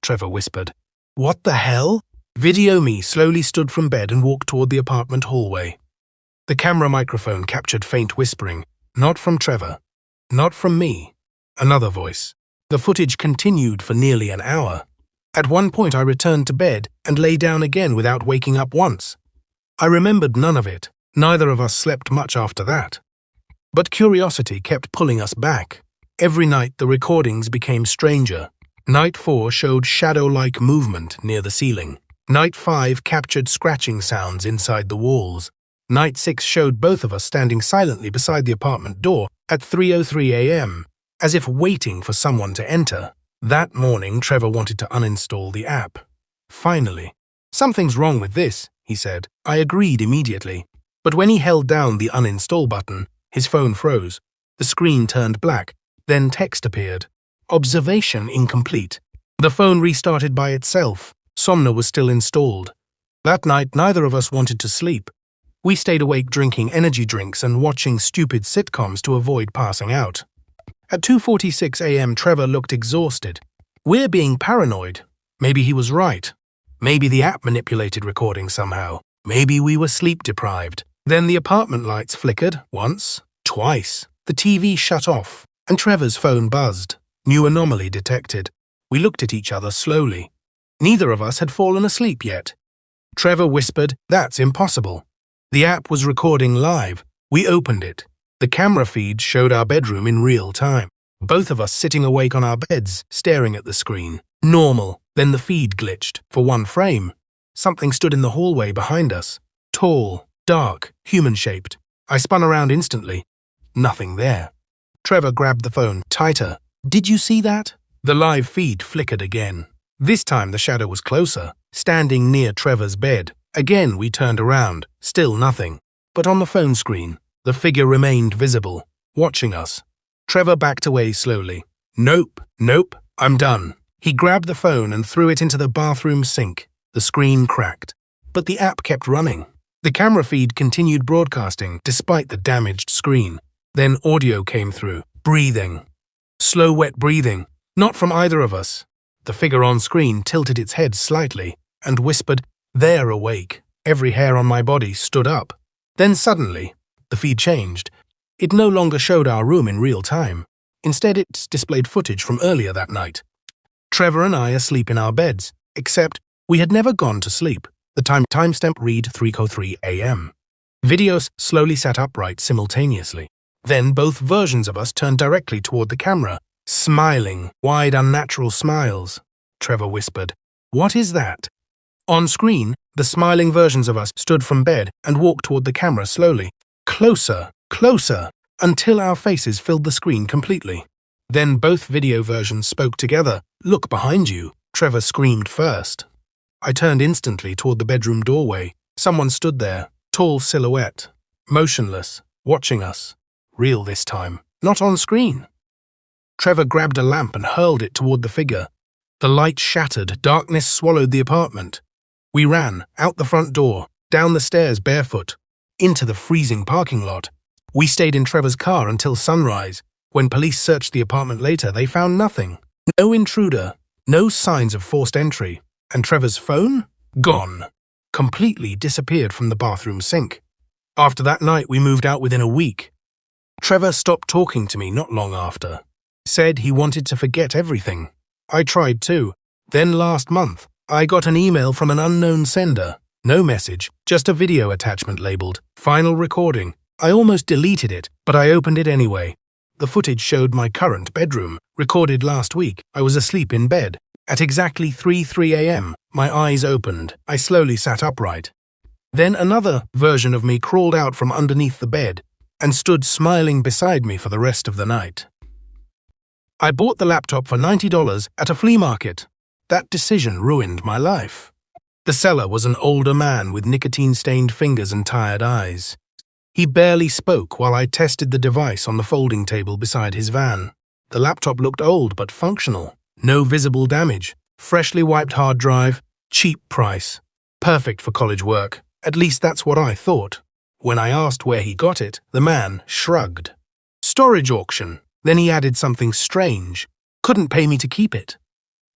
Trevor whispered, "What the hell?" Video me slowly stood from bed and walked toward the apartment hallway. The camera microphone captured faint whispering, not from Trevor, not from me. Another voice. The footage continued for nearly an hour. At one point I returned to bed and lay down again without waking up once. I remembered none of it. Neither of us slept much after that. But curiosity kept pulling us back. Every night the recordings became stranger. Night 4 showed shadow-like movement near the ceiling. Night 5 captured scratching sounds inside the walls. Night 6 showed both of us standing silently beside the apartment door at 3:03 a.m., as if waiting for someone to enter. That morning, Trevor wanted to uninstall the app. Finally. "Something's wrong with this," he said. I agreed immediately. But when he held down the uninstall button, his phone froze. The screen turned black. Then text appeared. "Observation incomplete." The phone restarted by itself. Somna was still installed. That night, neither of us wanted to sleep. We stayed awake drinking energy drinks and watching stupid sitcoms to avoid passing out. At 2:46 a.m., Trevor looked exhausted. We're being paranoid. Maybe he was right. Maybe the app manipulated recording somehow. Maybe we were sleep-deprived. Then the apartment lights flickered once, twice. The TV shut off, and Trevor's phone buzzed. New anomaly detected. We looked at each other slowly. Neither of us had fallen asleep yet. Trevor whispered, "That's impossible." The app was recording live. We opened it. The camera feed showed our bedroom in real time. Both of us sitting awake on our beds, staring at the screen. Normal. Then the feed glitched. For one frame. Something stood in the hallway behind us. Tall, dark, human-shaped. I spun around instantly. Nothing there. Trevor grabbed the phone tighter. "Did you see that?" The live feed flickered again. This time the shadow was closer, standing near Trevor's bed. Again we turned around, still nothing. But on the phone screen, the figure remained visible, watching us. Trevor backed away slowly. Nope, I'm done." He grabbed the phone and threw it into the bathroom sink. The screen cracked, but the app kept running. The camera feed continued broadcasting despite the damaged screen. Then audio came through. Breathing. Slow, wet breathing. Not from either of us. The figure on screen tilted its head slightly and whispered, "They're awake." Every hair on my body stood up. Then suddenly, the feed changed. It no longer showed our room in real time. Instead, it displayed footage from earlier that night. Trevor and I asleep in our beds, except we had never gone to sleep. The timestamp read 3:03 a.m. Videos slowly sat upright simultaneously. Then both versions of us turned directly toward the camera, smiling, wide, unnatural smiles. Trevor whispered, "What is that?" On screen, the smiling versions of us stood from bed and walked toward the camera slowly. Closer, closer, until our faces filled the screen completely. Then both video versions spoke together. "Look behind you," Trevor screamed first. I turned instantly toward the bedroom doorway. Someone stood there, tall silhouette, motionless, watching us. Real this time, not on screen. Trevor grabbed a lamp and hurled it toward the figure. The light shattered, darkness swallowed the apartment. We ran, out the front door, down the stairs barefoot, into the freezing parking lot. We stayed in Trevor's car until sunrise. When police searched the apartment later, they found nothing. No intruder, no signs of forced entry. And Trevor's phone? Gone. Completely disappeared from the bathroom sink. After that night, we moved out within a week. Trevor stopped talking to me not long after. Said he wanted to forget everything. I tried too. Then last month, I got an email from an unknown sender. No message, just a video attachment labeled "Final Recording." I almost deleted it, but I opened it anyway. The footage showed my current bedroom, recorded last week. I was asleep in bed. At exactly 3:03 a.m., my eyes opened. I slowly sat upright. Then another version of me crawled out from underneath the bed and stood smiling beside me for the rest of the night. I bought the laptop for $90 at a flea market. That decision ruined my life. The seller was an older man with nicotine-stained fingers and tired eyes. He barely spoke while I tested the device on the folding table beside his van. The laptop looked old but functional. No visible damage. Freshly wiped hard drive. Cheap price. Perfect for college work. At least that's what I thought. When I asked where he got it, the man shrugged. Storage auction. Then he added something strange. Couldn't pay me to keep it.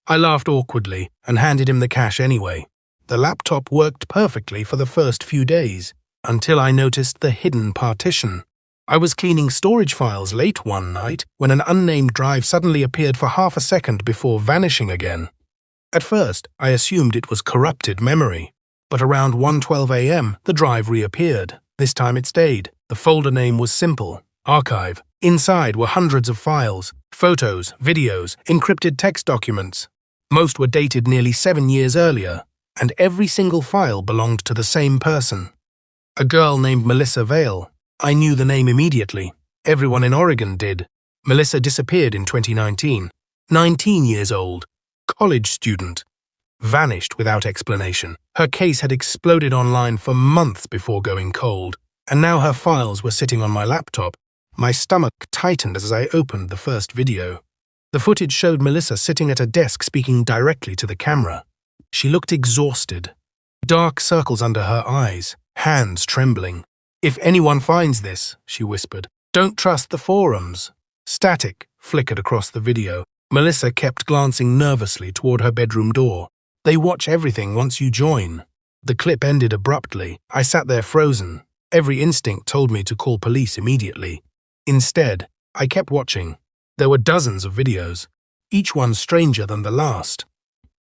I laughed awkwardly and handed him the cash anyway. The laptop worked perfectly for the first few days, until I noticed the hidden partition. I was cleaning storage files late one night when an unnamed drive suddenly appeared for half a second before vanishing again. At first, I assumed it was corrupted memory, but around 1:12 a.m., the drive reappeared. This time it stayed. The folder name was simple, Archive. Inside were hundreds of files, photos, videos, encrypted text documents. Most were dated nearly 7 years earlier, and every single file belonged to the same person. A girl named Melissa Vale. I knew the name immediately. Everyone in Oregon did. Melissa disappeared in 2019. 19 years old. College student. Vanished without explanation. Her case had exploded online for months before going cold, and now her files were sitting on my laptop. My stomach tightened as I opened the first video. The footage showed Melissa sitting at a desk speaking directly to the camera. She looked exhausted. Dark circles under her eyes, hands trembling. "If anyone finds this," she whispered, "don't trust the forums." Static flickered across the video. Melissa kept glancing nervously toward her bedroom door. "They watch everything once you join." The clip ended abruptly. I sat there frozen. Every instinct told me to call police immediately. Instead, I kept watching. There were dozens of videos, each one stranger than the last.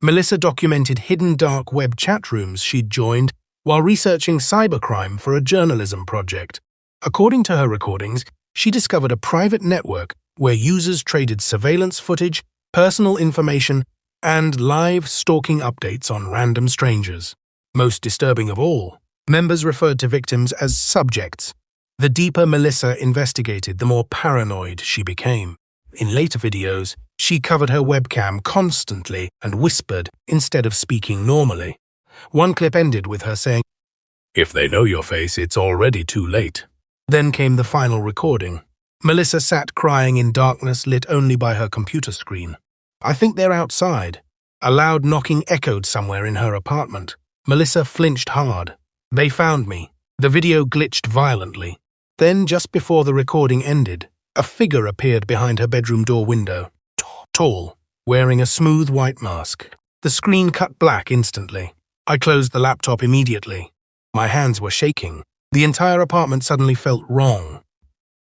Melissa documented hidden dark web chat rooms she'd joined while researching cybercrime for a journalism project. According to her recordings, she discovered a private network where users traded surveillance footage, personal information, and live stalking updates on random strangers. Most disturbing of all, members referred to victims as subjects. The deeper Melissa investigated, the more paranoid she became. In later videos, she covered her webcam constantly and whispered instead of speaking normally. One clip ended with her saying, "If they know your face, it's already too late." Then came the final recording. Melissa sat crying in darkness lit only by her computer screen. I think they're outside." A loud knocking echoed somewhere in her apartment. Melissa flinched hard. They found me. The video glitched violently. Then, just before the recording ended, a figure appeared behind her bedroom door window. Tall, wearing a smooth white mask. The screen cut black instantly. I closed the laptop immediately. My hands were shaking. The entire apartment suddenly felt wrong.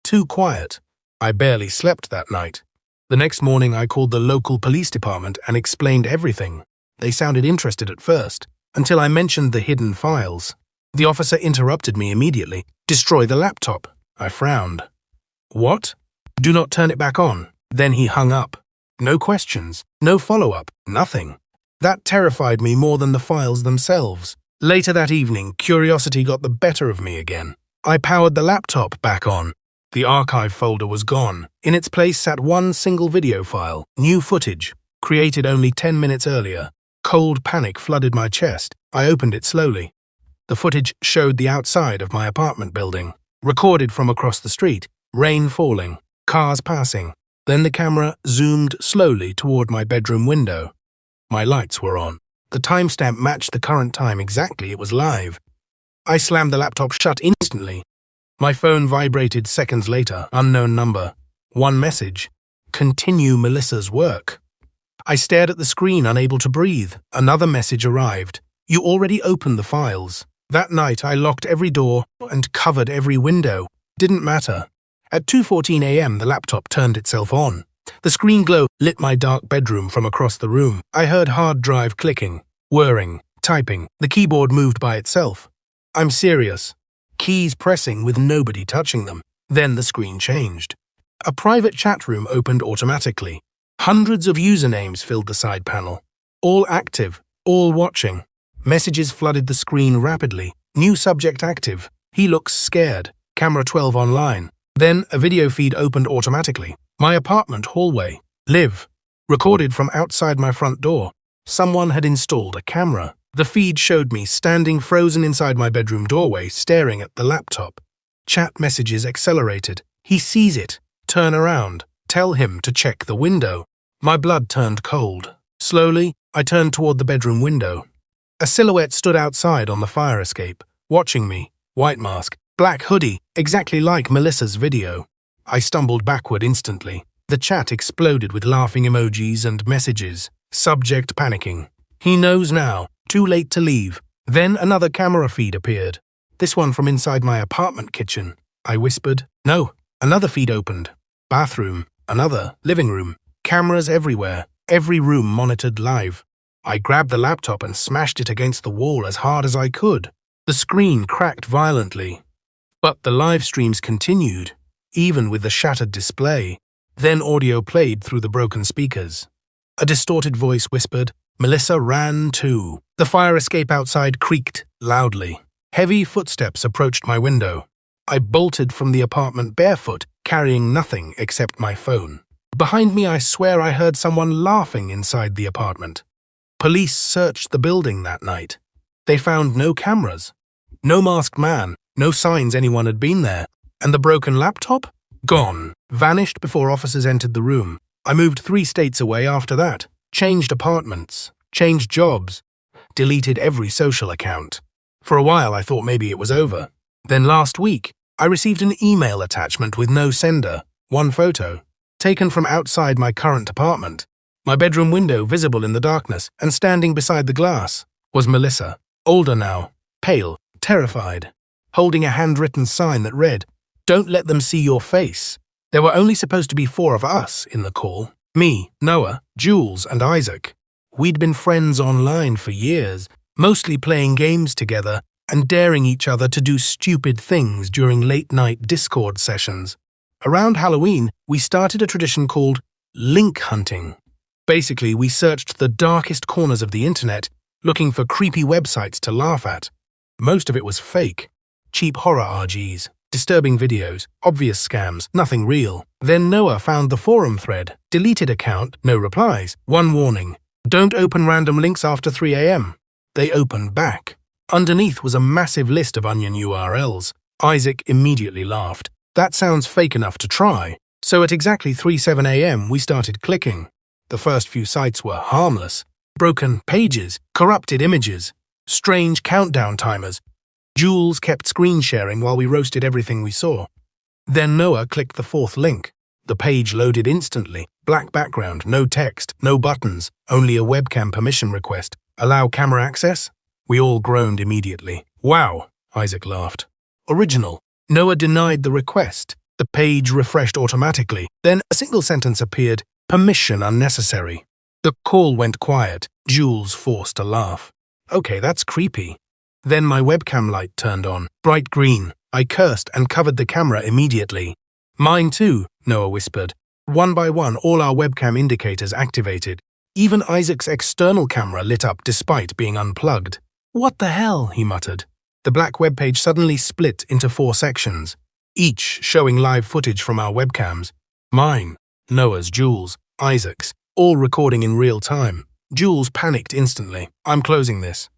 Too quiet. I barely slept that night. The next morning I called the local police department and explained everything. They sounded interested at first, until I mentioned the hidden files. The officer interrupted me immediately. "Destroy the laptop." I frowned. "What?" "Do not turn it back on." Then he hung up. No questions, no follow-up, nothing. That terrified me more than the files themselves. Later that evening, curiosity got the better of me again. I powered the laptop back on. The archive folder was gone. In its place sat one single video file, new footage, created only 10 minutes earlier. Cold panic flooded my chest. I opened it slowly. The footage showed the outside of my apartment building, recorded from across the street, rain falling, cars passing. Then the camera zoomed slowly toward my bedroom window. My lights were on. The timestamp matched the current time exactly. It was live. I slammed the laptop shut instantly. My phone vibrated seconds later. Unknown number. One message. "Continue Melissa's work." I stared at the screen, unable to breathe. Another message arrived. "You already opened the files." That night I locked every door and covered every window. Didn't matter. At 2:14 a.m. the laptop turned itself on. The screen glow lit my dark bedroom from across the room. I heard hard drive clicking, whirring, typing. The keyboard moved by itself. I'm serious. Keys pressing with nobody touching them. Then the screen changed. A private chat room opened automatically. Hundreds of usernames filled the side panel. All active, all watching. Messages flooded the screen rapidly. New subject active. He looks scared. Camera 12 online. Then a video feed opened automatically. My apartment hallway. Live. Recorded from outside my front door. Someone had installed a camera. The feed showed me standing frozen inside my bedroom doorway, staring at the laptop. Chat messages accelerated. "He sees it. Turn around. Tell him to check the window." My blood turned cold. Slowly, I turned toward the bedroom window. A silhouette stood outside on the fire escape, watching me. White mask, black hoodie, exactly like Melissa's video. I stumbled backward instantly. The chat exploded with laughing emojis and messages. Subject panicking. "He knows now. Too late to leave." Then another camera feed appeared. This one from inside my apartment kitchen. I whispered. No. Another feed opened. Bathroom. Another. Living room. Cameras everywhere. Every room monitored live. I grabbed the laptop and smashed it against the wall as hard as I could. The screen cracked violently. But the live streams continued, even with the shattered display. Then audio played through the broken speakers. A distorted voice whispered, "Melissa ran too." The fire escape outside creaked loudly. Heavy footsteps approached my window. I bolted from the apartment barefoot, carrying nothing except my phone. Behind me, I swear I heard someone laughing inside the apartment. Police searched the building that night. They found no cameras, no masked man, no signs anyone had been there. And the broken laptop? Gone. Vanished before officers entered the room. I moved 3 states away after that. Changed apartments. Changed jobs. Deleted every social account. For a while, I thought maybe it was over. Then last week, I received an email attachment with no sender. One photo, taken from outside my current apartment. My bedroom window visible in the darkness, and standing beside the glass was Melissa, older now, pale, terrified, holding a handwritten sign that read, "Don't let them see your face." There were only supposed to be 4 of us in the call. Me, Noah, Jules, and Isaac. We'd been friends online for years, mostly playing games together and daring each other to do stupid things during late-night Discord sessions. Around Halloween, we started a tradition called link hunting. Basically, we searched the darkest corners of the internet, looking for creepy websites to laugh at. Most of it was fake. Cheap horror RGs, disturbing videos, obvious scams, nothing real. Then Noah found the forum thread. Deleted account, no replies. One warning. Don't open random links after 3 a.m. They opened back. Underneath was a massive list of onion URLs. Isaac immediately laughed. That sounds fake enough to try. So at exactly 3:07 a.m. we started clicking. The first few sites were harmless. Broken pages, corrupted images, strange countdown timers. Jules kept screen sharing while we roasted everything we saw. Then Noah clicked the fourth link. The page loaded instantly. Black background, no text, no buttons, only a webcam permission request. Allow camera access? We all groaned immediately. Wow, Isaac laughed. Original. Noah denied the request. The page refreshed automatically. Then a single sentence appeared, permission unnecessary. The call went quiet. Jules forced a laugh. Okay, that's creepy. Then my webcam light turned on, bright green. I cursed and covered the camera immediately. Mine too, Noah whispered. One by one, all our webcam indicators activated. Even Isaac's external camera lit up despite being unplugged. What the hell, he muttered. The black webpage suddenly split into 4 sections, each showing live footage from our webcams. Mine, Noah's, Jules, Isaac's, all recording in real time. Jules panicked instantly. I'm closing this.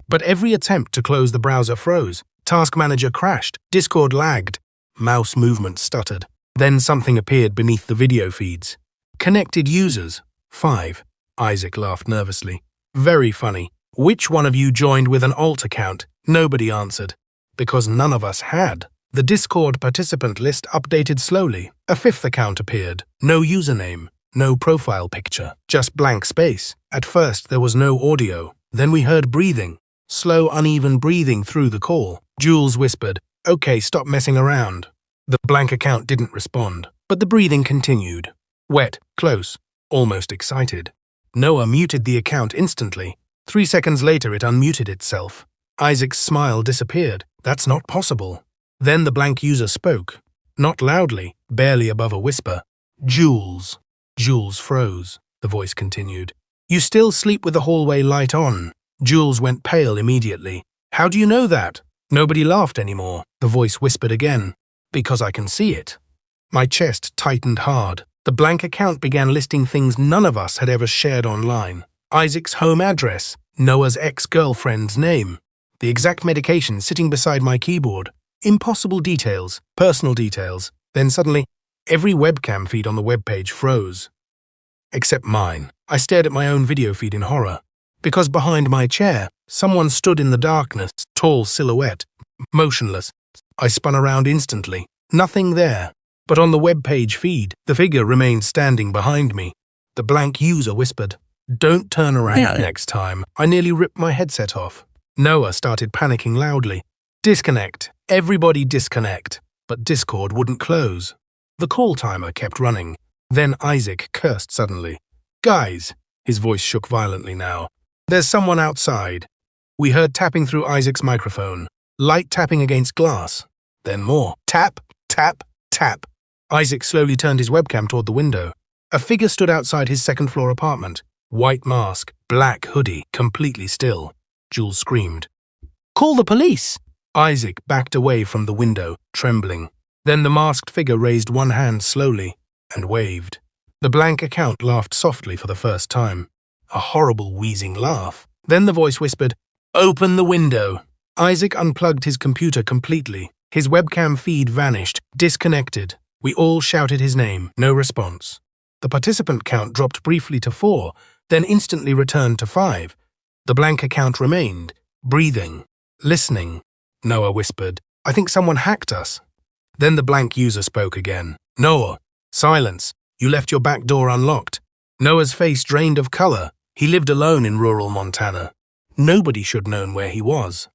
But every attempt to close the browser froze. Task Manager crashed. Discord lagged. Mouse movement stuttered. Then something appeared beneath the video feeds. Connected users. 5. Isaac laughed nervously. Very funny. Which one of you joined with an alt account? Nobody answered. Because none of us had. The Discord participant list updated slowly. A 5th account appeared. No username. No profile picture. Just blank space. At first there was no audio. Then we heard breathing. Slow, uneven breathing through the call. Jules whispered, "Okay, stop messing around." The blank account didn't respond, but the breathing continued. Wet, close, almost excited. Noah muted the account instantly. 3 seconds later it unmuted itself. Isaac's smile disappeared. That's not possible. Then the blank user spoke. Not loudly, barely above a whisper. Jules. Jules froze. The voice continued. You still sleep with the hallway light on. Jules went pale immediately. How do you know that? Nobody laughed anymore. The voice whispered again. Because I can see it. My chest tightened hard. The blank account began listing things none of us had ever shared online. Isaac's home address, Noah's ex-girlfriend's name, the exact medication sitting beside my keyboard, impossible details, personal details. Then suddenly, every webcam feed on the webpage froze. Except mine. I stared at my own video feed in horror. Because behind my chair, someone stood in the darkness, tall silhouette, motionless. I spun around instantly. Nothing there. But on the webpage feed, the figure remained standing behind me. The blank user whispered, "Don't turn around next time." I nearly ripped my headset off. Noah started panicking loudly. Disconnect. Everybody disconnect. But Discord wouldn't close. The call timer kept running. Then Isaac cursed suddenly. Guys, his voice shook violently now. There's someone outside. We heard tapping through Isaac's microphone. Light tapping against glass. Then more. Tap, tap, tap. Isaac slowly turned his webcam toward the window. A figure stood outside his second-floor apartment. White mask, black hoodie, completely still. Jules screamed. Call the police! Isaac backed away from the window, trembling. Then the masked figure raised one hand slowly and waved. The blank account laughed softly for the first time. A horrible wheezing laugh. Then the voice whispered, "Open the window." Isaac unplugged his computer completely. His webcam feed vanished, disconnected. We all shouted his name, no response. The participant count dropped briefly to 4, then instantly returned to 5. The blank account remained, breathing, listening. Noah whispered, "I think someone hacked us." Then the blank user spoke again. "Noah, silence. You left your back door unlocked." Noah's face drained of color. He lived alone in rural Montana. Nobody should have known where he was.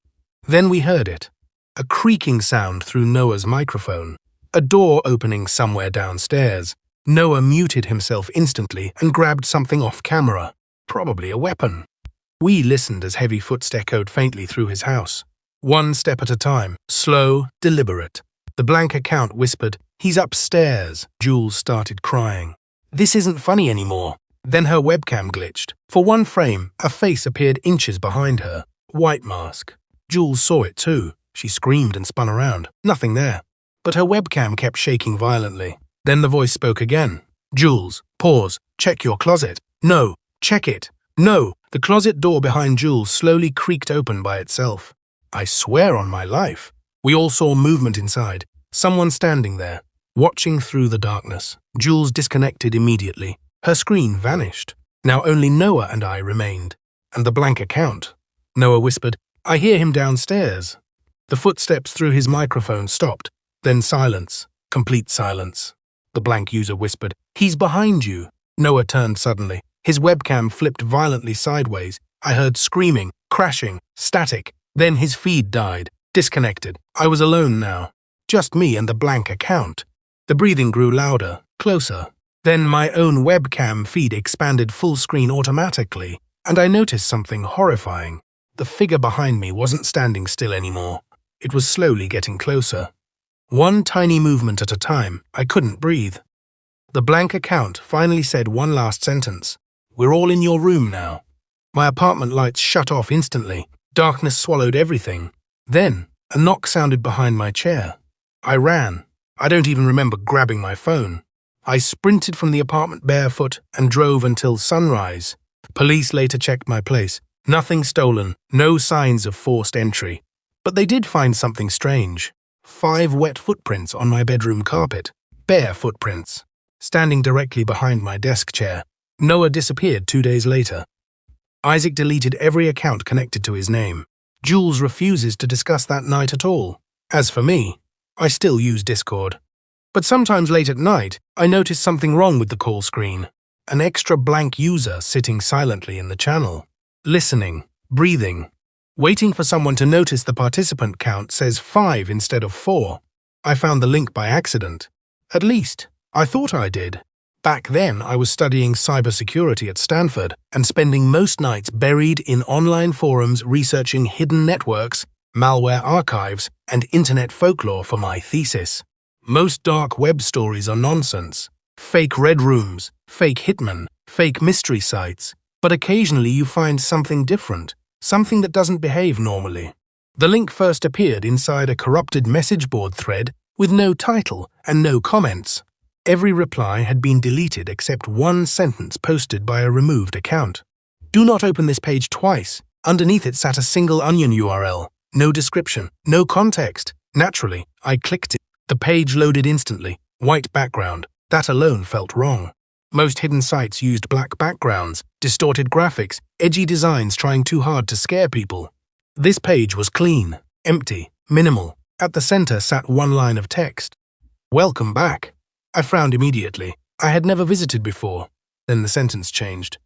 Then we heard it. A creaking sound through Noah's microphone. A door opening somewhere downstairs. Noah muted himself instantly and grabbed something off camera. Probably a weapon. We listened as heavy footsteps echoed faintly through his house. One step at a time, slow, deliberate. The blank account whispered, "He's upstairs." Jules started crying. This isn't funny anymore. Then her webcam glitched. For one frame, a face appeared inches behind her. White mask. Jules saw it too. She screamed and spun around. Nothing there. But her webcam kept shaking violently. Then the voice spoke again. "Jules, pause. Check your closet." "No. Check it." "No." The closet door behind Jules slowly creaked open by itself. I swear on my life. We all saw movement inside. Someone standing there, watching through the darkness. Jules disconnected immediately. Her screen vanished. Now only Noah and I remained, and the blank account. Noah whispered, "I hear him downstairs." The footsteps through his microphone stopped, then silence, complete silence. The blank user whispered, "He's behind you." Noah turned suddenly. His webcam flipped violently sideways. I heard screaming, crashing, static. Then his feed died, disconnected. I was alone now. Just me and the blank account. The breathing grew louder, closer. Then my own webcam feed expanded full screen automatically, and I noticed something horrifying. The figure behind me wasn't standing still anymore. It was slowly getting closer. One tiny movement at a time, I couldn't breathe. The blank account finally said one last sentence. "We're all in your room now." My apartment lights shut off instantly. Darkness swallowed everything. Then, a knock sounded behind my chair. I ran. I don't even remember grabbing my phone. I sprinted from the apartment barefoot and drove until sunrise. Police later checked my place. Nothing stolen, no signs of forced entry. But they did find something strange. 5 wet footprints on my bedroom carpet. Bare footprints. Standing directly behind my desk chair. Noah disappeared 2 days later. Isaac deleted every account connected to his name. Jules refuses to discuss that night at all. As for me, I still use Discord. But sometimes late at night, I notice something wrong with the call screen. An extra blank user sitting silently in the channel. Listening, breathing, waiting for someone to notice the participant count says 5 instead of 4. I found the link by accident. At least, I thought I did. Back then, I was studying cybersecurity at Stanford and spending most nights buried in online forums researching hidden networks, malware archives, and internet folklore for my thesis. Most dark web stories are nonsense. Fake red rooms, fake hitmen, fake mystery sites. But occasionally you find something different, something that doesn't behave normally. The link first appeared inside a corrupted message board thread with no title and no comments. Every reply had been deleted except one sentence posted by a removed account. "Do not open this page twice." Underneath it sat a single onion URL. No description, no context. Naturally, I clicked it. The page loaded instantly. White background. That alone felt wrong. Most hidden sites used black backgrounds, distorted graphics, edgy designs trying too hard to scare people. This page was clean, empty, minimal. At the center sat one line of text. "Welcome back." I frowned immediately. I had never visited before. Then the sentence changed.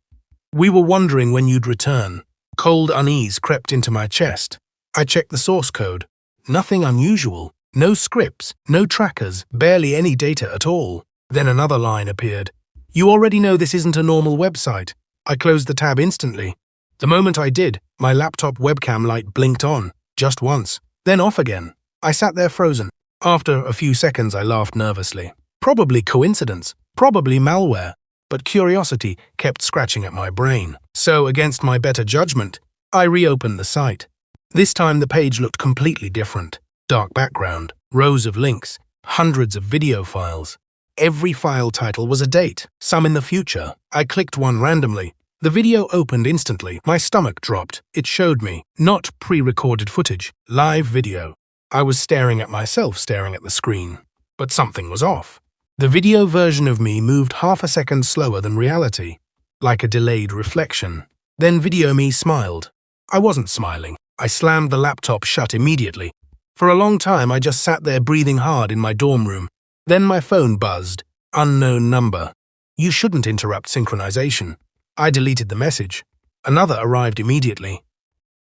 "We were wondering when you'd return." Cold unease crept into my chest. I checked the source code. Nothing unusual. No scripts, no trackers, barely any data at all. Then another line appeared. "You already know this isn't a normal website." I closed the tab instantly. The moment I did, my laptop webcam light blinked on, just once, then off again. I sat there frozen. After a few seconds, I laughed nervously. Probably coincidence, probably malware, but curiosity kept scratching at my brain. So, against my better judgment, I reopened the site. This time the page looked completely different. Dark background, rows of links, hundreds of video files. Every file title was a date, some in the future. I clicked one randomly. The video opened instantly. My stomach dropped. It showed me, not pre-recorded footage, live video. I was staring at myself staring at the screen. But something was off. The video version of me moved half a second slower than reality, like a delayed reflection. Then video me smiled. I wasn't smiling. I slammed the laptop shut immediately. For a long time, I just sat there breathing hard in my dorm room. Then my phone buzzed. Unknown number. "You shouldn't interrupt synchronization." I deleted the message. Another arrived immediately.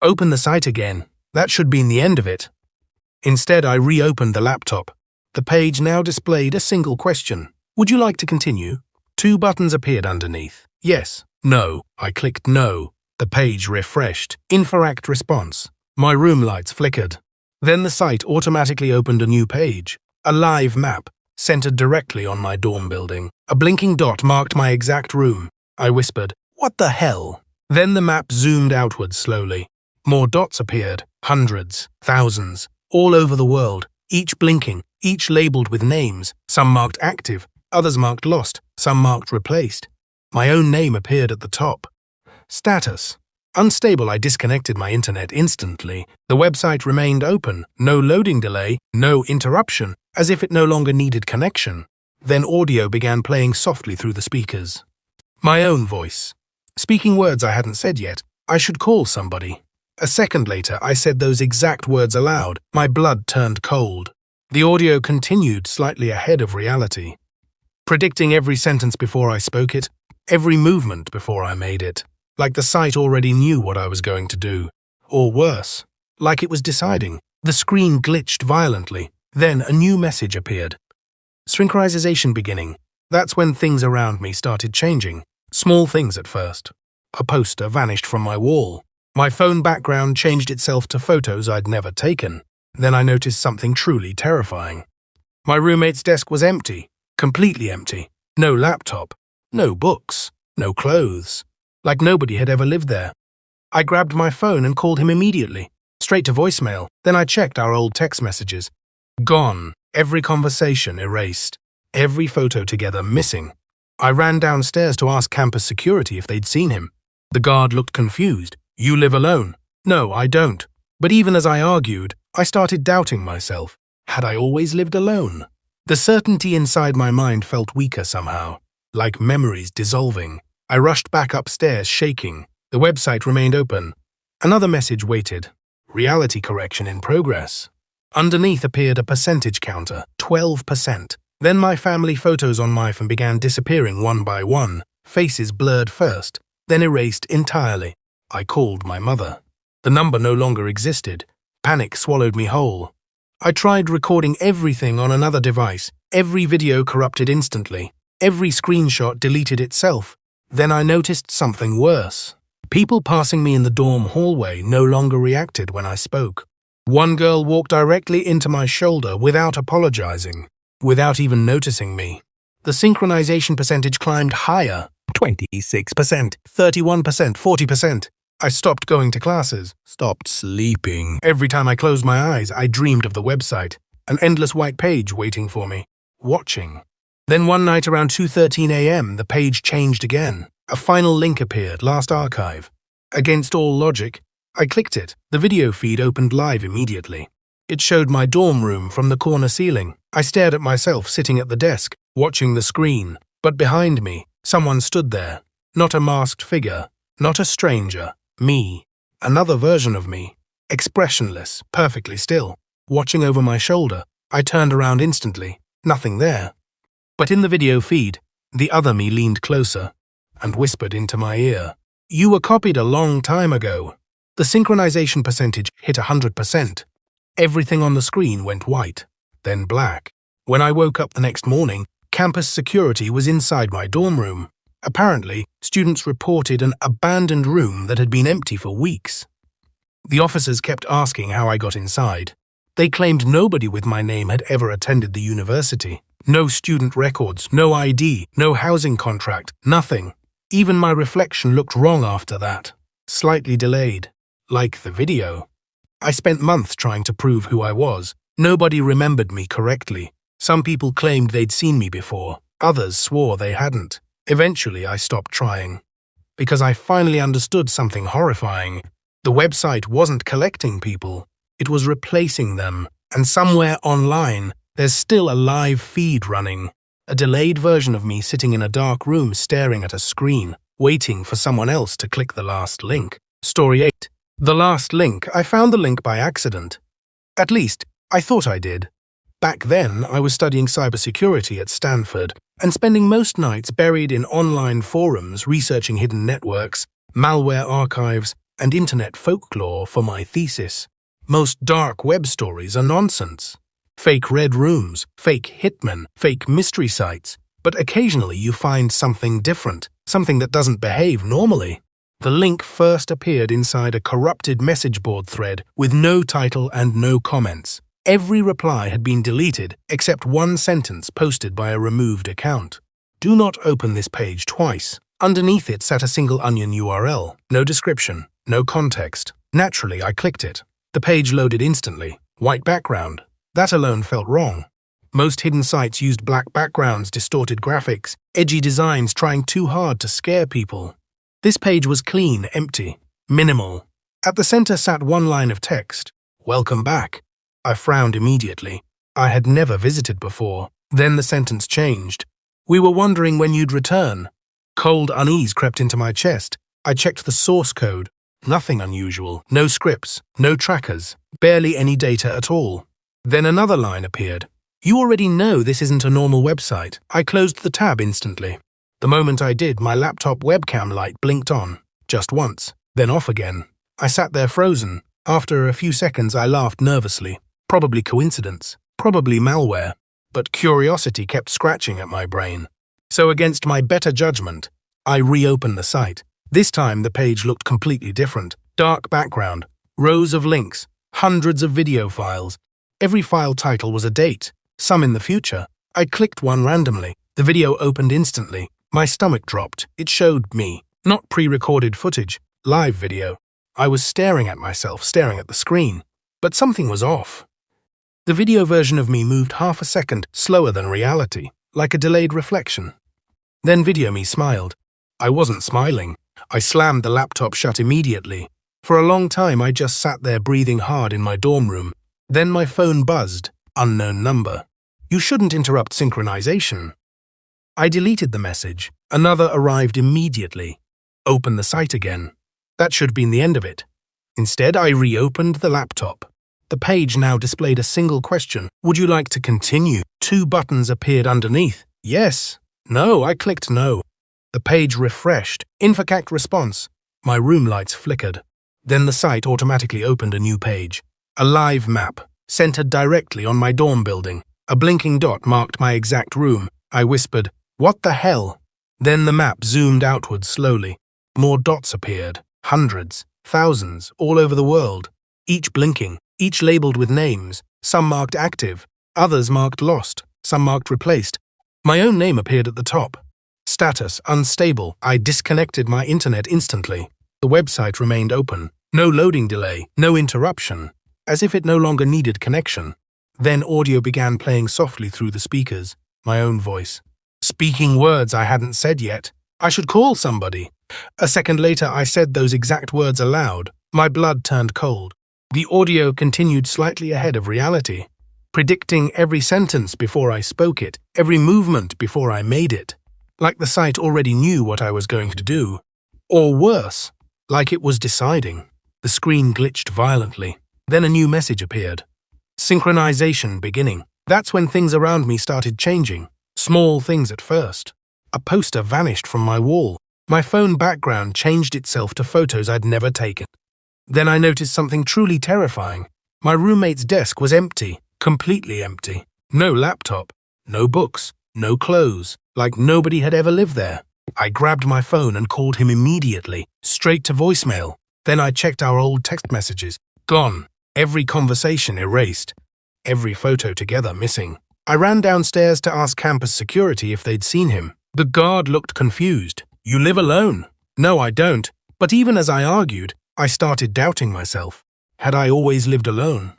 "Open the site again. That should be the end of it." Instead, I reopened the laptop. The page now displayed a single question. "Would you like to continue?" 2 buttons appeared underneath. Yes, no. I clicked no. The page refreshed. Incorrect response. My room lights flickered. Then the site automatically opened a new page. A live map, centered directly on my dorm building. A blinking dot marked my exact room. I whispered, "What the hell?" Then the map zoomed outwards slowly. More dots appeared, hundreds, thousands, all over the world, each blinking, each labeled with names, some marked active, others marked lost, some marked replaced. My own name appeared at the top. Status. Unstable. I disconnected my internet instantly. The website remained open, no loading delay, no interruption, as if it no longer needed connection. Then audio began playing softly through the speakers. My own voice. Speaking words I hadn't said yet. I should call somebody. A second later, I said those exact words aloud. My blood turned cold. The audio continued slightly ahead of reality, predicting every sentence before I spoke it, every movement before I made it, like the site already knew what I was going to do. Or worse, like it was deciding. The screen glitched violently. Then a new message appeared. Synchronization beginning. That's when things around me started changing. Small things at first. A poster vanished from my wall. My phone background changed itself to photos I'd never taken. Then I noticed something truly terrifying. My roommate's desk was empty, completely empty. No laptop, no books, no clothes. Like nobody had ever lived there. I grabbed my phone and called him immediately, straight to voicemail. Then I checked our old text messages. Gone. Every conversation erased. Every photo together missing. I ran downstairs to ask campus security if they'd seen him. The guard looked confused. You live alone? No, I don't. But even as I argued, I started doubting myself. Had I always lived alone? The certainty inside my mind felt weaker somehow, like memories dissolving. I rushed back upstairs, shaking. The website remained open. Another message waited. Reality correction in progress. Underneath appeared a percentage counter, 12%. Then my family photos on my phone began disappearing one by one, faces blurred first, then erased entirely. I called my mother. The number no longer existed. Panic swallowed me whole. I tried recording everything on another device. Every video corrupted instantly. Every screenshot deleted itself. Then I noticed something worse. People passing me in the dorm hallway no longer reacted when I spoke. One girl walked directly into my shoulder without apologizing, without even noticing me. The synchronization percentage climbed higher. 26%, 31%, 40%. I stopped going to classes, stopped sleeping. Every time I closed my eyes, I dreamed of the website, an endless white page waiting for me, watching. Then one night around 2:13 a.m., the page changed again. A final link appeared, last archive. Against all logic, I clicked it. The video feed opened live immediately. It showed my dorm room from the corner ceiling. I stared at myself sitting at the desk, watching the screen. But behind me, someone stood there. Not a masked figure, not a stranger. Me. Another version of me. Expressionless, perfectly still. Watching over my shoulder. I turned around instantly. Nothing there. But in the video feed, the other me leaned closer and whispered into my ear. You were copied a long time ago. The synchronization percentage hit 100%. Everything on the screen went white, then black. When I woke up the next morning, campus security was inside my dorm room. Apparently, students reported an abandoned room that had been empty for weeks. The officers kept asking how I got inside. They claimed nobody with my name had ever attended the university. No student records, no ID, no housing contract, nothing. Even my reflection looked wrong after that. Slightly delayed. Like the video. I spent months trying to prove who I was. Nobody remembered me correctly. Some people claimed they'd seen me before. Others swore they hadn't. Eventually, I stopped trying. Because I finally understood something horrifying. The website wasn't collecting people. It was replacing them. And somewhere online, there's still a live feed running. A delayed version of me sitting in a dark room staring at a screen, waiting for someone else to click the last link. Story 8. The last link. I found the link by accident. At least, I thought I did. Back then, I was studying cybersecurity at Stanford and spending most nights buried in online forums researching hidden networks, malware archives, and internet folklore for my thesis. Most dark web stories are nonsense. Fake red rooms, fake hitmen, fake mystery sites, but occasionally you find something different, something that doesn't behave normally. The link first appeared inside a corrupted message board thread with no title and no comments. Every reply had been deleted except one sentence posted by a removed account. Do not open this page twice. Underneath it sat a single onion URL. No description, no context. Naturally, I clicked it. The page loaded instantly. White background. That alone felt wrong. Most hidden sites used black backgrounds, distorted graphics, edgy designs trying too hard to scare people. This page was clean, empty, minimal. At the center sat one line of text. Welcome back. I frowned immediately. I had never visited before. Then the sentence changed. We were wondering when you'd return. Cold unease crept into my chest. I checked the source code. Nothing unusual. No scripts, no trackers, barely any data at all. Then another line appeared. You already know this isn't a normal website. I closed the tab instantly. The moment I did, my laptop webcam light blinked on, just once, then off again. I sat there frozen. After a few seconds, I laughed nervously. Probably coincidence, probably malware, but curiosity kept scratching at my brain. So against my better judgment, I reopened the site. This time the page looked completely different. Dark background, rows of links, hundreds of video files. Every file title was a date, some in the future. I clicked one randomly. The video opened instantly. My stomach dropped. It showed me, not pre-recorded footage, live video. I was staring at myself, staring at the screen. But something was off. The video version of me moved half a second slower than reality, like a delayed reflection. Then video me smiled. I wasn't smiling. I slammed the laptop shut immediately. For a long time, I just sat there breathing hard in my dorm room. Then my phone buzzed. Unknown number. You shouldn't interrupt synchronization. I deleted the message. Another arrived immediately. Open the site again. That should have been the end of it. Instead, I reopened the laptop. The page now displayed a single question. Would you like to continue? 2 buttons appeared underneath. Yes. No. I clicked no. The page refreshed. Infact response. My room lights flickered. Then the site automatically opened a new page. A live map, centered directly on my dorm building. A blinking dot marked my exact room. I whispered, "What the hell?" Then the map zoomed outward slowly. More dots appeared. Hundreds, thousands, all over the world. Each blinking, each labeled with names. Some marked active, others marked lost, some marked replaced. My own name appeared at the top. Status unstable. I disconnected my internet instantly. The website remained open. No loading delay, no interruption, as if it no longer needed connection. Then audio began playing softly through the speakers, my own voice. Speaking words I hadn't said yet. I should call somebody. A second later, I said those exact words aloud. My blood turned cold. The audio continued slightly ahead of reality, predicting every sentence before I spoke it, every movement before I made it. Like the site already knew what I was going to do. Or worse, like it was deciding. The screen glitched violently. Then a new message appeared. Synchronization beginning. That's when things around me started changing. Small things at first. A poster vanished from my wall. My phone background changed itself to photos I'd never taken. Then I noticed something truly terrifying. My roommate's desk was empty, completely empty. No laptop, no books, no clothes, like nobody had ever lived there. I grabbed my phone and called him immediately, straight to voicemail. Then I checked our old text messages. Gone. Every conversation erased. Every photo together missing. I ran downstairs to ask campus security if they'd seen him. The guard looked confused. You live alone? No, I don't. But even as I argued, I started doubting myself. Had I always lived alone?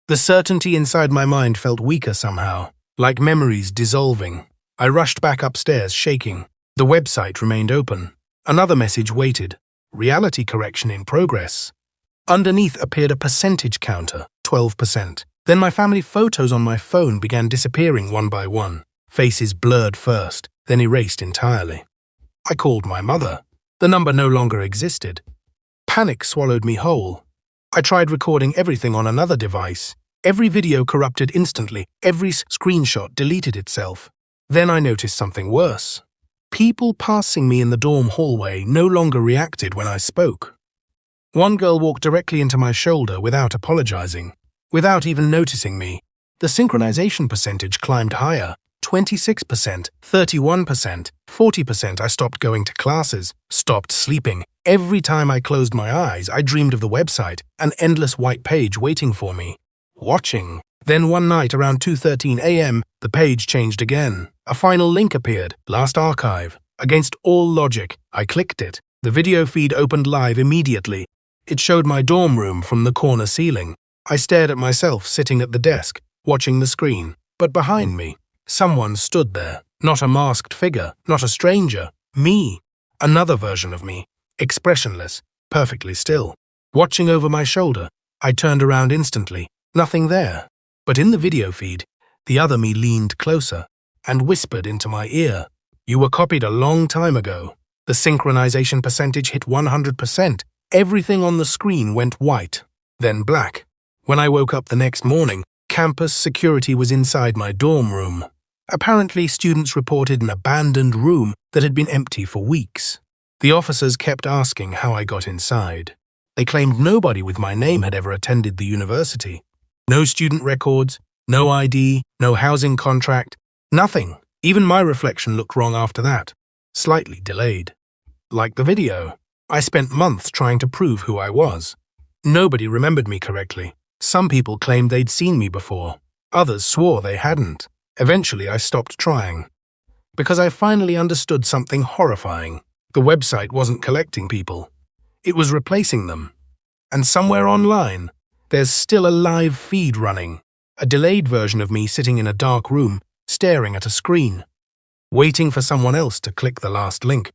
The certainty inside my mind felt weaker somehow, like memories dissolving. I rushed back upstairs, shaking. The website remained open. Another message waited. Reality correction in progress. Underneath appeared a percentage counter, 12%. Then my family photos on my phone began disappearing one by one. Faces blurred first, then erased entirely. I called my mother. The number no longer existed. Panic swallowed me whole. I tried recording everything on another device. Every video corrupted instantly. Every screenshot deleted itself. Then I noticed something worse. People passing me in the dorm hallway no longer reacted when I spoke. One girl walked directly into my shoulder without apologizing, without even noticing me. The synchronization percentage climbed higher. 26%, 31%, 40%. I stopped going to classes, stopped sleeping. Every time I closed my eyes, I dreamed of the website, an endless white page waiting for me. Watching. Then one night around 2:13 a.m., the page changed again. A final link appeared, last archive. Against all logic, I clicked it. The video feed opened live immediately. It showed my dorm room from the corner ceiling. I stared at myself sitting at the desk, watching the screen. But behind me, someone stood there. Not a masked figure, not a stranger. Me. Another version of me. Expressionless, perfectly still. Watching over my shoulder, I turned around instantly. Nothing there. But in the video feed, the other me leaned closer and whispered into my ear, "You were copied a long time ago. The synchronization percentage hit 100%. Everything on the screen went white, then black. When I woke up the next morning, campus security was inside my dorm room. Apparently, students reported an abandoned room that had been empty for weeks. The officers kept asking how I got inside. They claimed nobody with my name had ever attended the university. No student records, no ID, no housing contract, nothing. Even my reflection looked wrong after that, slightly delayed. Like the video, I spent months trying to prove who I was. Nobody remembered me correctly. Some people claimed they'd seen me before. Others swore they hadn't. Eventually, I stopped trying. Because I finally understood something horrifying. The website wasn't collecting people. It was replacing them. And somewhere online, there's still a live feed running. A delayed version of me sitting in a dark room, staring at a screen, waiting for someone else to click the last link.